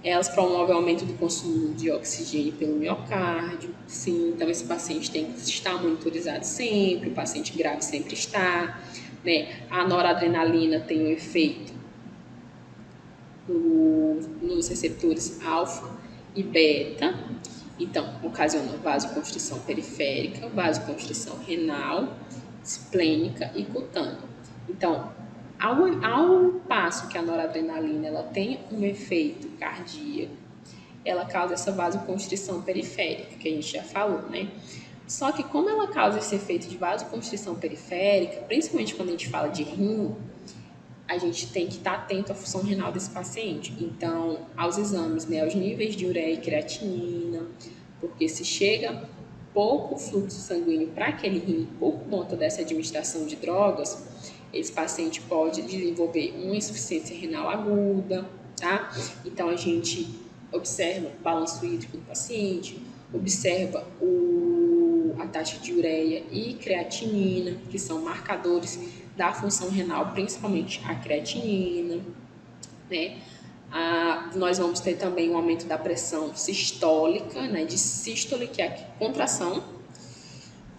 A: Elas promovem o aumento do consumo de oxigênio pelo miocárdio. Sim, então esse paciente tem que estar monitorizado sempre, o paciente grave sempre está, né? A noradrenalina tem um efeito nos receptores alfa e beta, então ocasiona vasoconstrição periférica, vasoconstrição renal, esplênica e cutânea. Então, ao passo que a noradrenalina ela tem um efeito cardíaco, ela causa essa vasoconstrição periférica, que a gente já falou, né? Só que como ela causa esse efeito de vasoconstrição periférica, principalmente quando a gente fala de rim, a gente tem que estar atento à função renal desse paciente. Então, aos exames, né, aos níveis de ureia e creatinina, porque se chega pouco fluxo sanguíneo para aquele rim por conta dessa administração de drogas, esse paciente pode desenvolver uma insuficiência renal aguda, tá? Então, a gente observa o balanço hídrico do paciente, observa a taxa de ureia e creatinina, que são marcadores da função renal, principalmente a creatinina, né? Nós vamos ter também um aumento da pressão sistólica, né, de sístole, que é a contração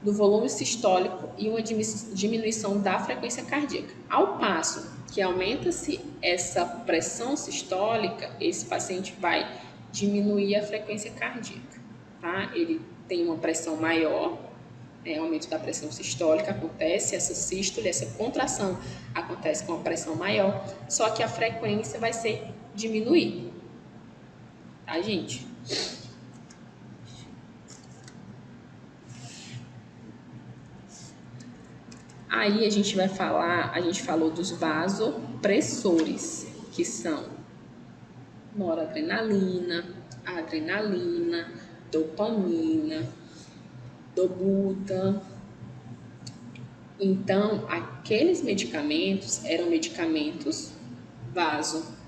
A: do volume sistólico, e uma diminuição da frequência cardíaca. Ao passo que aumenta-se essa pressão sistólica, esse paciente vai diminuir a frequência cardíaca, tá? Ele tem uma pressão maior, aumento da pressão sistólica acontece, essa sístole, essa contração acontece com uma pressão maior, só que a frequência vai ser diminuída, tá, gente? Aí a gente falou dos vasopressores, que são noradrenalina, adrenalina, dopamina, dobuta. Então, aqueles medicamentos eram medicamentos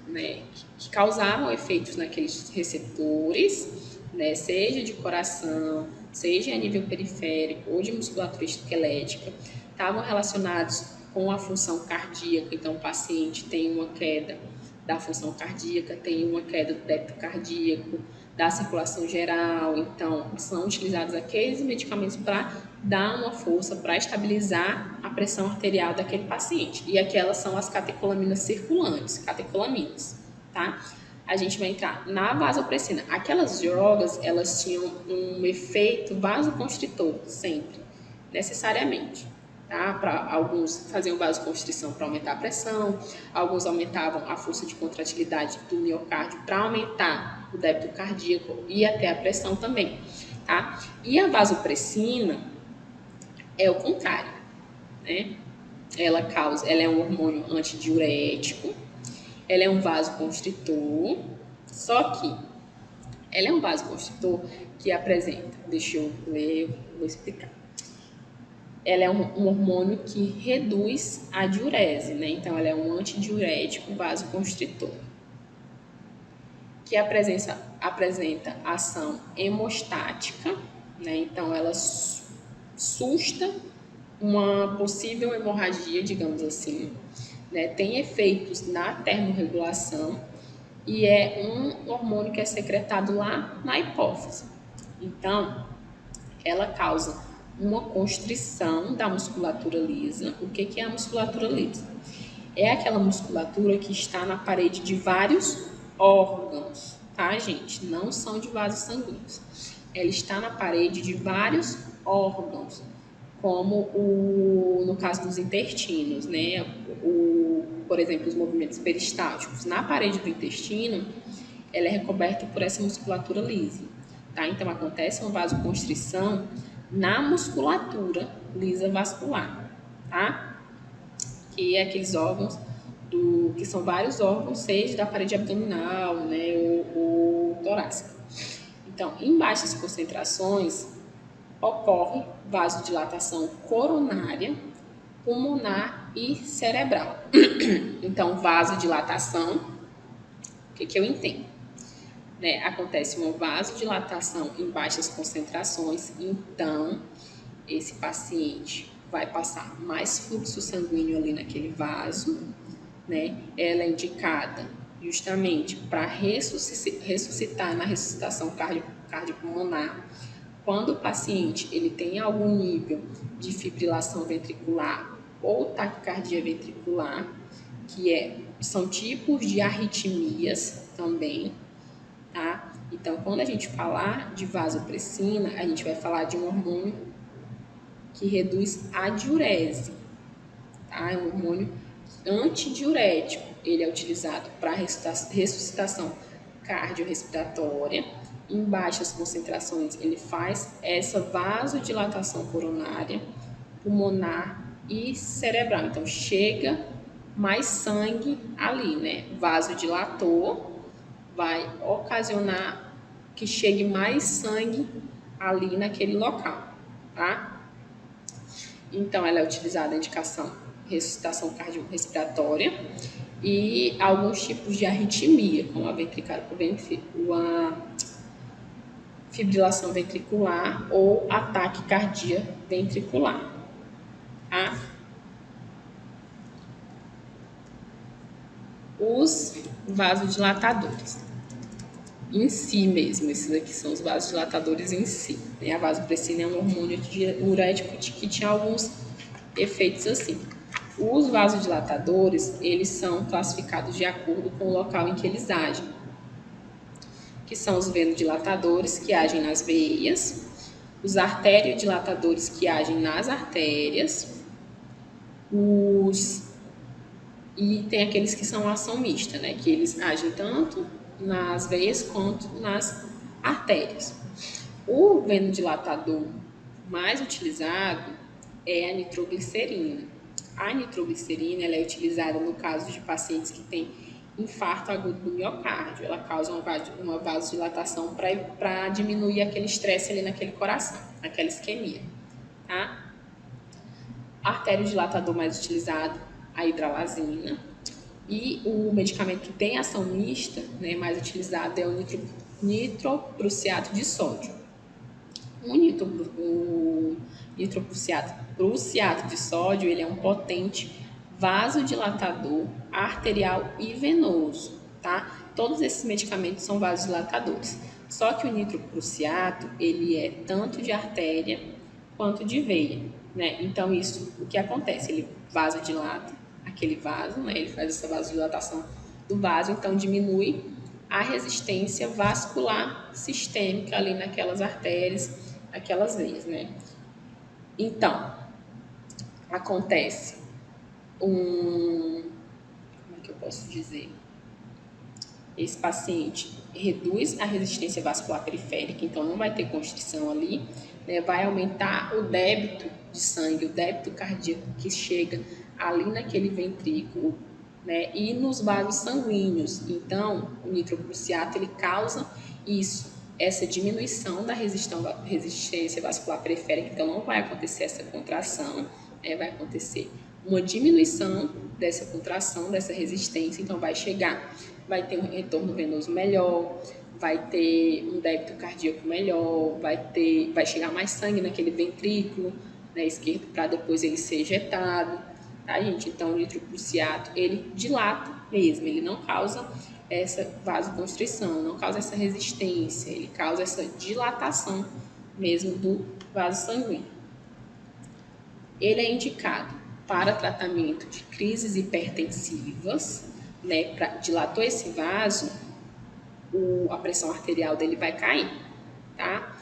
A: né, que causavam efeitos naqueles receptores, né, seja de coração, seja a nível periférico ou de musculatura esquelética, estavam relacionados com a função cardíaca. Então, o paciente tem uma queda da função cardíaca, tem uma queda do débito cardíaco, da circulação geral. Então, são utilizados aqueles medicamentos para dar uma força, para estabilizar a pressão arterial daquele paciente. E aquelas são as catecolaminas circulantes, catecolaminas, tá? A gente vai entrar na vasopressina. Aquelas drogas, elas tinham um efeito vasoconstritor, sempre, necessariamente. Tá? Para alguns faziam vasoconstrição para aumentar a pressão, alguns aumentavam a força de contratilidade do miocárdio para aumentar o débito cardíaco e até a pressão também, tá? E a vasopressina é o contrário, né? Ela é um hormônio antidiurético, ela é um vasoconstritor, só que ela é um vasoconstritor que apresenta, deixa eu ver, vou explicar. Ela é um hormônio que reduz a diurese, né? Então, ela é um antidiurético vasoconstritor, que apresenta ação hemostática, né? Então, ela susta uma possível hemorragia, digamos assim, né? Tem efeitos na termorregulação e é um hormônio que é secretado lá na hipófise. Então, ela causa uma constrição da musculatura lisa. O que é a musculatura lisa? É aquela musculatura que está na parede de vários órgãos, tá, gente? Não são de vasos sanguíneos. Ela está na parede de vários órgãos, como no caso dos intestinos, né? Por exemplo, os movimentos peristálticos. Na parede do intestino, ela é recoberta por essa musculatura lisa, tá? Então, acontece uma vasoconstrição na musculatura lisa vascular, tá? Que é aqueles órgãos que são vários órgãos, seja da parede abdominal, né, ou torácica. Então, em baixas concentrações, ocorre vasodilatação coronária, pulmonar e cerebral. Então, vasodilatação, o que eu entendo? Né? Acontece uma vasodilatação em baixas concentrações, então esse paciente vai passar mais fluxo sanguíneo ali naquele vaso, né? Ela é indicada justamente para ressuscitar na ressuscitação cardiopulmonar, quando o paciente ele tem algum nível de fibrilação ventricular ou taquicardia ventricular, são tipos de arritmias também, tá? Então, quando a gente falar de vasopressina, a gente vai falar de um hormônio que reduz a diurese, tá? É um hormônio antidiurético. Ele é utilizado para ressuscitação cardiorrespiratória. Em baixas concentrações, ele faz essa vasodilatação coronária, pulmonar e cerebral. Então, chega mais sangue ali, né? Vasodilator vai ocasionar que chegue mais sangue ali naquele local, tá? Então, ela é utilizada a indicação ressuscitação cardiorrespiratória e alguns tipos de arritmia, como a fibrilação ventricular ou ataque cardíaco ventricular. Tá? Os vasodilatadores em si mesmo, esses aqui são os vasodilatadores em si. A vasopressina é um hormônio diurético que tinha alguns efeitos assim. Os vasodilatadores, eles são classificados de acordo com o local em que eles agem, que são os venodilatadores, que agem nas veias, os arteriodilatadores, que agem nas artérias, e tem aqueles que são ação mista, né, que eles agem tanto nas veias quanto nas artérias. O venodilatador mais utilizado é a nitroglicerina. A nitroglicerina ela é utilizada no caso de pacientes que têm infarto agudo do miocárdio. Ela causa uma vasodilatação para diminuir aquele estresse ali naquele coração, aquela isquemia. Tá? Arteriodilatador mais utilizado, a hidralazina. E o medicamento que tem ação mista, né, mais utilizado é o nitroprusiato de sódio. O nitroprusiato de sódio ele é um potente vasodilatador arterial e venoso, tá? Todos esses medicamentos são vasodilatadores. Só que o nitroprusiato ele é tanto de artéria quanto de veia, né? Então isso, o que acontece? Ele vasodilata aquele vaso, né? Ele faz essa vasodilatação do vaso, então diminui a resistência vascular sistêmica ali naquelas artérias, aquelas veias, né? Então, acontece como é que eu posso dizer? Esse paciente reduz a resistência vascular periférica, então não vai ter constrição ali, né? Vai aumentar o débito de sangue, o débito cardíaco que chega ali naquele ventrículo, né? E nos vasos sanguíneos. Então, o nitroprusiato ele causa isso, essa diminuição da resistência vascular periférica, então não vai acontecer essa contração, né? Vai acontecer uma diminuição dessa contração, dessa resistência, então vai ter um retorno venoso melhor, vai ter um débito cardíaco melhor, vai chegar mais sangue naquele ventrículo, né, esquerdo, para depois ele ser ejetado, tá, gente? Então, o nitroprusiato, ele dilata mesmo, ele não causa essa vasoconstrição, não causa essa resistência, ele causa essa dilatação mesmo do vaso sanguíneo. Ele é indicado para tratamento de crises hipertensivas, né? Dilatou esse vaso, a pressão arterial dele vai cair, tá?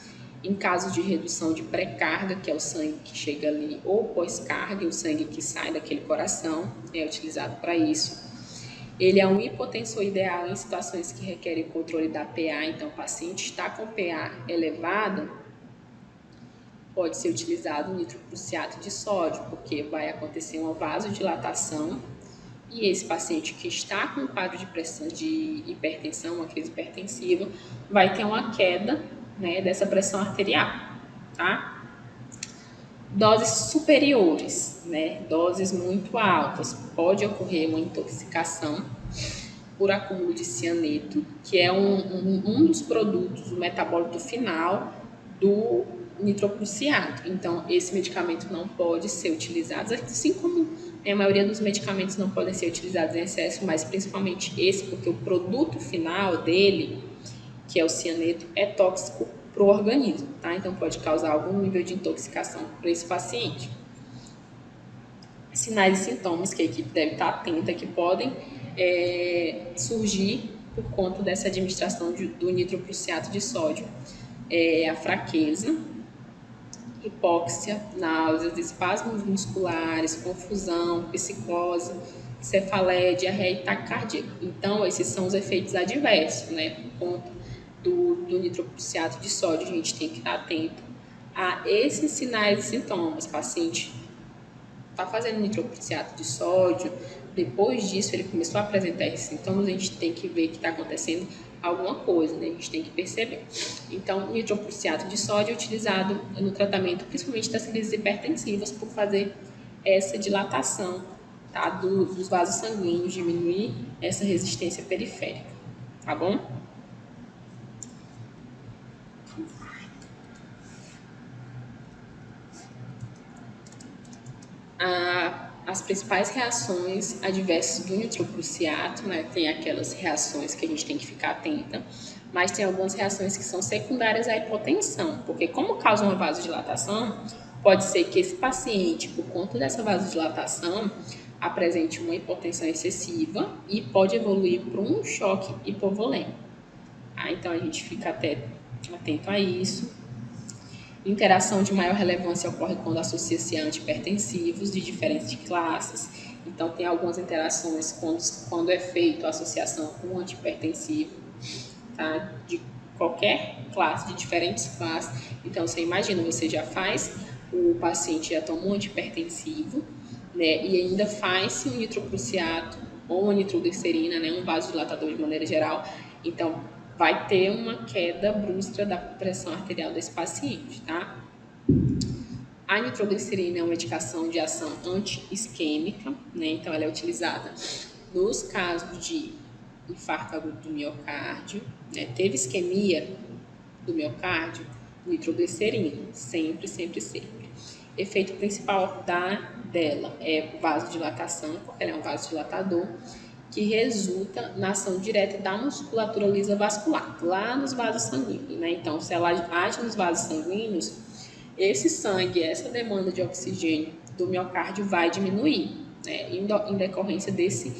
A: Em caso de redução de pré-carga, que é o sangue que chega ali, ou pós-carga, o sangue que sai daquele coração, é utilizado para isso. Ele é um hipotensor ideal em situações que requerem controle da PA, então o paciente está com PA elevada, pode ser utilizado o nitroprusiato de sódio, porque vai acontecer uma vasodilatação e esse paciente que está com um quadro de pressão de hipertensão, uma crise hipertensiva, vai ter uma queda, né, dessa pressão arterial, tá? Doses superiores, né, doses muito altas, pode ocorrer uma intoxicação por acúmulo de cianeto, que é um dos produtos, o metabólito final do nitroprusiato. Então, esse medicamento não pode ser utilizado, assim como a maioria dos medicamentos não podem ser utilizados em excesso, mas principalmente esse, porque o produto final dele, que é o cianeto, é tóxico para o organismo, tá? Então, pode causar algum nível de intoxicação para esse paciente. Sinais e sintomas que a equipe deve estar atenta, que podem surgir por conta dessa administração do nitroprusiato de sódio. A fraqueza, hipóxia, náuseas, espasmos musculares, confusão, psicose, cefaleia, diarreia e taquicardia. Então, esses são os efeitos adversos, né? Por conta do nitroprusiato de sódio, a gente tem que estar atento a esses sinais e sintomas. O paciente está fazendo nitroprusiato de sódio, depois disso ele começou a apresentar esses sintomas, a gente tem que ver que está acontecendo alguma coisa, né? A gente tem que perceber. Então, nitroprusiato de sódio é utilizado no tratamento, principalmente das crises hipertensivas, por fazer essa dilatação, tá, dos vasos sanguíneos, diminuir essa resistência periférica, tá bom? As principais reações adversas do nitroprusiato, né, tem aquelas reações que a gente tem que ficar atenta, mas tem algumas reações que são secundárias à hipotensão, porque como causa uma vasodilatação, pode ser que esse paciente, por conta dessa vasodilatação, apresente uma hipotensão excessiva e pode evoluir para um choque hipovolêmico. Então a gente fica até atento a isso. Interação de maior relevância ocorre quando associa-se a antihipertensivos de diferentes classes. Então, tem algumas interações quando é feita a associação com um antihipertensivo, tá? De qualquer classe, de diferentes classes. Então, você imagina, você já faz, o paciente já toma um antihipertensivo, né? E ainda faz-se um nitroprusiato ou uma nitroglicerina, né? Um vasodilatador de maneira geral. Então, vai ter uma queda brusca da pressão arterial desse paciente, tá? A nitroglicerina é uma medicação de ação anti-isquêmica, né? Então, ela é utilizada nos casos de infarto agudo do miocárdio, né? Teve isquemia do miocárdio, nitroglicerina, sempre, sempre, sempre. Efeito principal dela é vasodilatação, porque ela é um vasodilatador, que resulta na ação direta da musculatura lisa vascular, lá nos vasos sanguíneos, né? Então, se ela age nos vasos sanguíneos, esse sangue, essa demanda de oxigênio do miocárdio vai diminuir, né? Em decorrência desse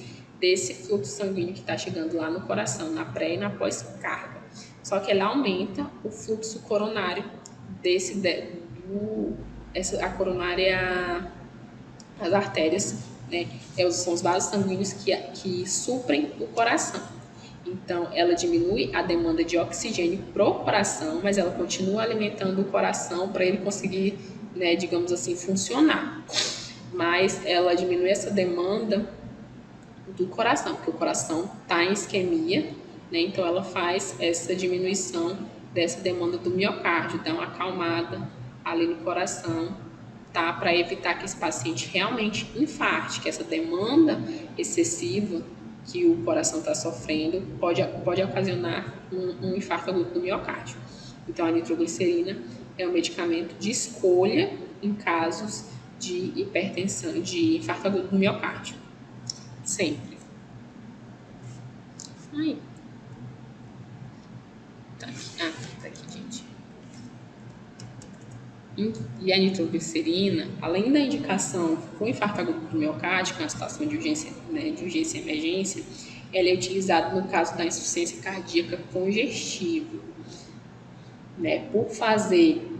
A: fluxo sanguíneo que está chegando lá no coração, na pré e na pós-carga. Só que ela aumenta o fluxo coronário a coronária, as artérias, né? São os vasos sanguíneos que suprem o coração. Então, ela diminui a demanda de oxigênio pro coração, mas ela continua alimentando o coração para ele conseguir, né, digamos assim, funcionar. Mas ela diminui essa demanda do coração, porque o coração está em isquemia, né? Então, ela faz essa diminuição dessa demanda do miocárdio, dá uma acalmada ali no coração, tá? Para evitar que esse paciente realmente infarte, que essa demanda excessiva que o coração está sofrendo pode ocasionar um infarto agudo do miocárdio. Então, a nitroglicerina é um medicamento de escolha em casos de hipertensão, de infarto agudo do miocárdio. Sempre. Aí. Tá aqui. Tá aqui, gente. E a nitroglicerina, além da indicação com infarto agudo do miocárdio, que é uma situação de urgência, né, de urgência e emergência, ela é utilizada no caso da insuficiência cardíaca congestiva, né, por fazer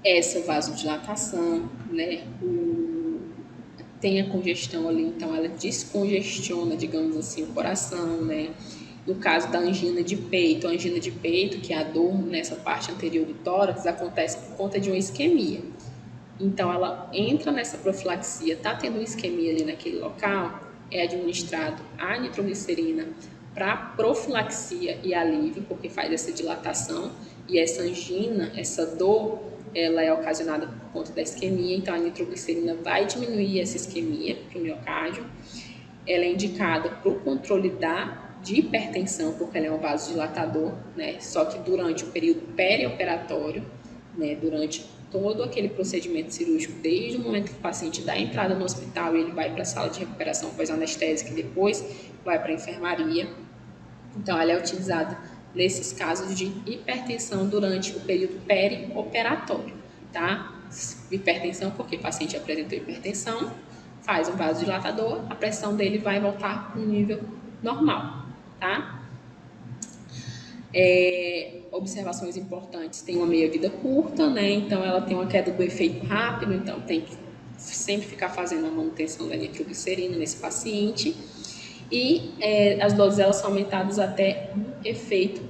A: essa vasodilatação, né, tem a congestão ali, então ela descongestiona, digamos assim, o coração, né, No caso da angina de peito, que é a dor nessa parte anterior do tórax, acontece por conta de uma isquemia. Então, ela entra nessa profilaxia, está tendo uma isquemia ali naquele local, é administrado a nitroglicerina para profilaxia e alívio, porque faz essa dilatação, e essa angina, essa dor, ela é ocasionada por conta da isquemia, então a nitroglicerina vai diminuir essa isquemia para o miocárdio. Ela é indicada para o controle de hipertensão, porque ela é um vasodilatador, né? Só que durante o período perioperatório, né? Durante todo aquele procedimento cirúrgico, desde o momento que o paciente dá a entrada no hospital e ele vai para a sala de recuperação pós-anestésica e depois vai para a enfermaria. Então, ela é utilizada nesses casos de hipertensão durante o período perioperatório, tá? Hipertensão porque o paciente apresentou hipertensão, faz um vasodilatador, a pressão dele vai voltar para um nível normal, tá? Observações importantes, tem uma meia-vida curta, né? Então ela tem uma queda do efeito rápido, então tem que sempre ficar fazendo a manutenção da nitroglicerina nesse paciente. E as doses elas são aumentadas até o efeito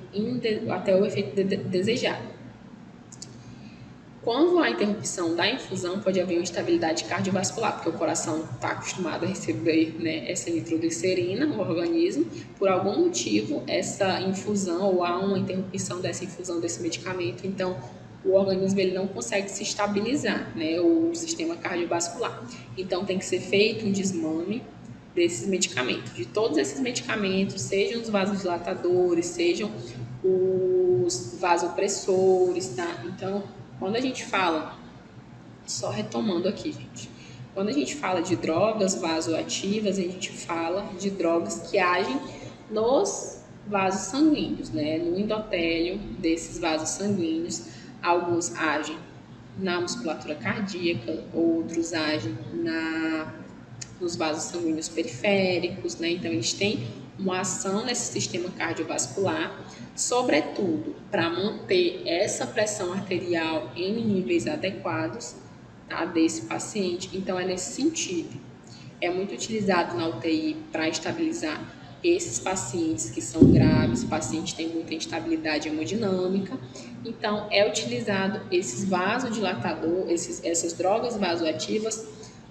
A: desejado. Quando há interrupção da infusão, pode haver uma instabilidade cardiovascular, porque o coração está acostumado a receber, né, essa nitroglicerina no organismo. Por algum motivo, essa infusão ou há uma interrupção dessa infusão desse medicamento, então o organismo ele não consegue se estabilizar, né, o sistema cardiovascular. Então tem que ser feito um desmame desses medicamentos, de todos esses medicamentos, sejam os vasodilatadores, sejam os vasopressores, tá? Então, quando a gente fala, só retomando aqui, gente, quando a gente fala de drogas vasoativas, a gente fala de drogas que agem nos vasos sanguíneos, né? No endotélio desses vasos sanguíneos, alguns agem na musculatura cardíaca, outros agem nos vasos sanguíneos periféricos, né? Então, eles têm uma ação nesse sistema cardiovascular, sobretudo para manter essa pressão arterial em níveis adequados, tá, desse paciente. Então, é nesse sentido. É muito utilizado na UTI para estabilizar esses pacientes que são graves, pacientes que têm muita instabilidade hemodinâmica. Então, é utilizado esses vasodilatadores, essas drogas vasoativas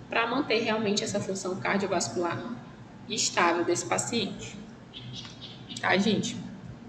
A: para manter realmente essa função cardiovascular estável desse paciente. Tá, gente?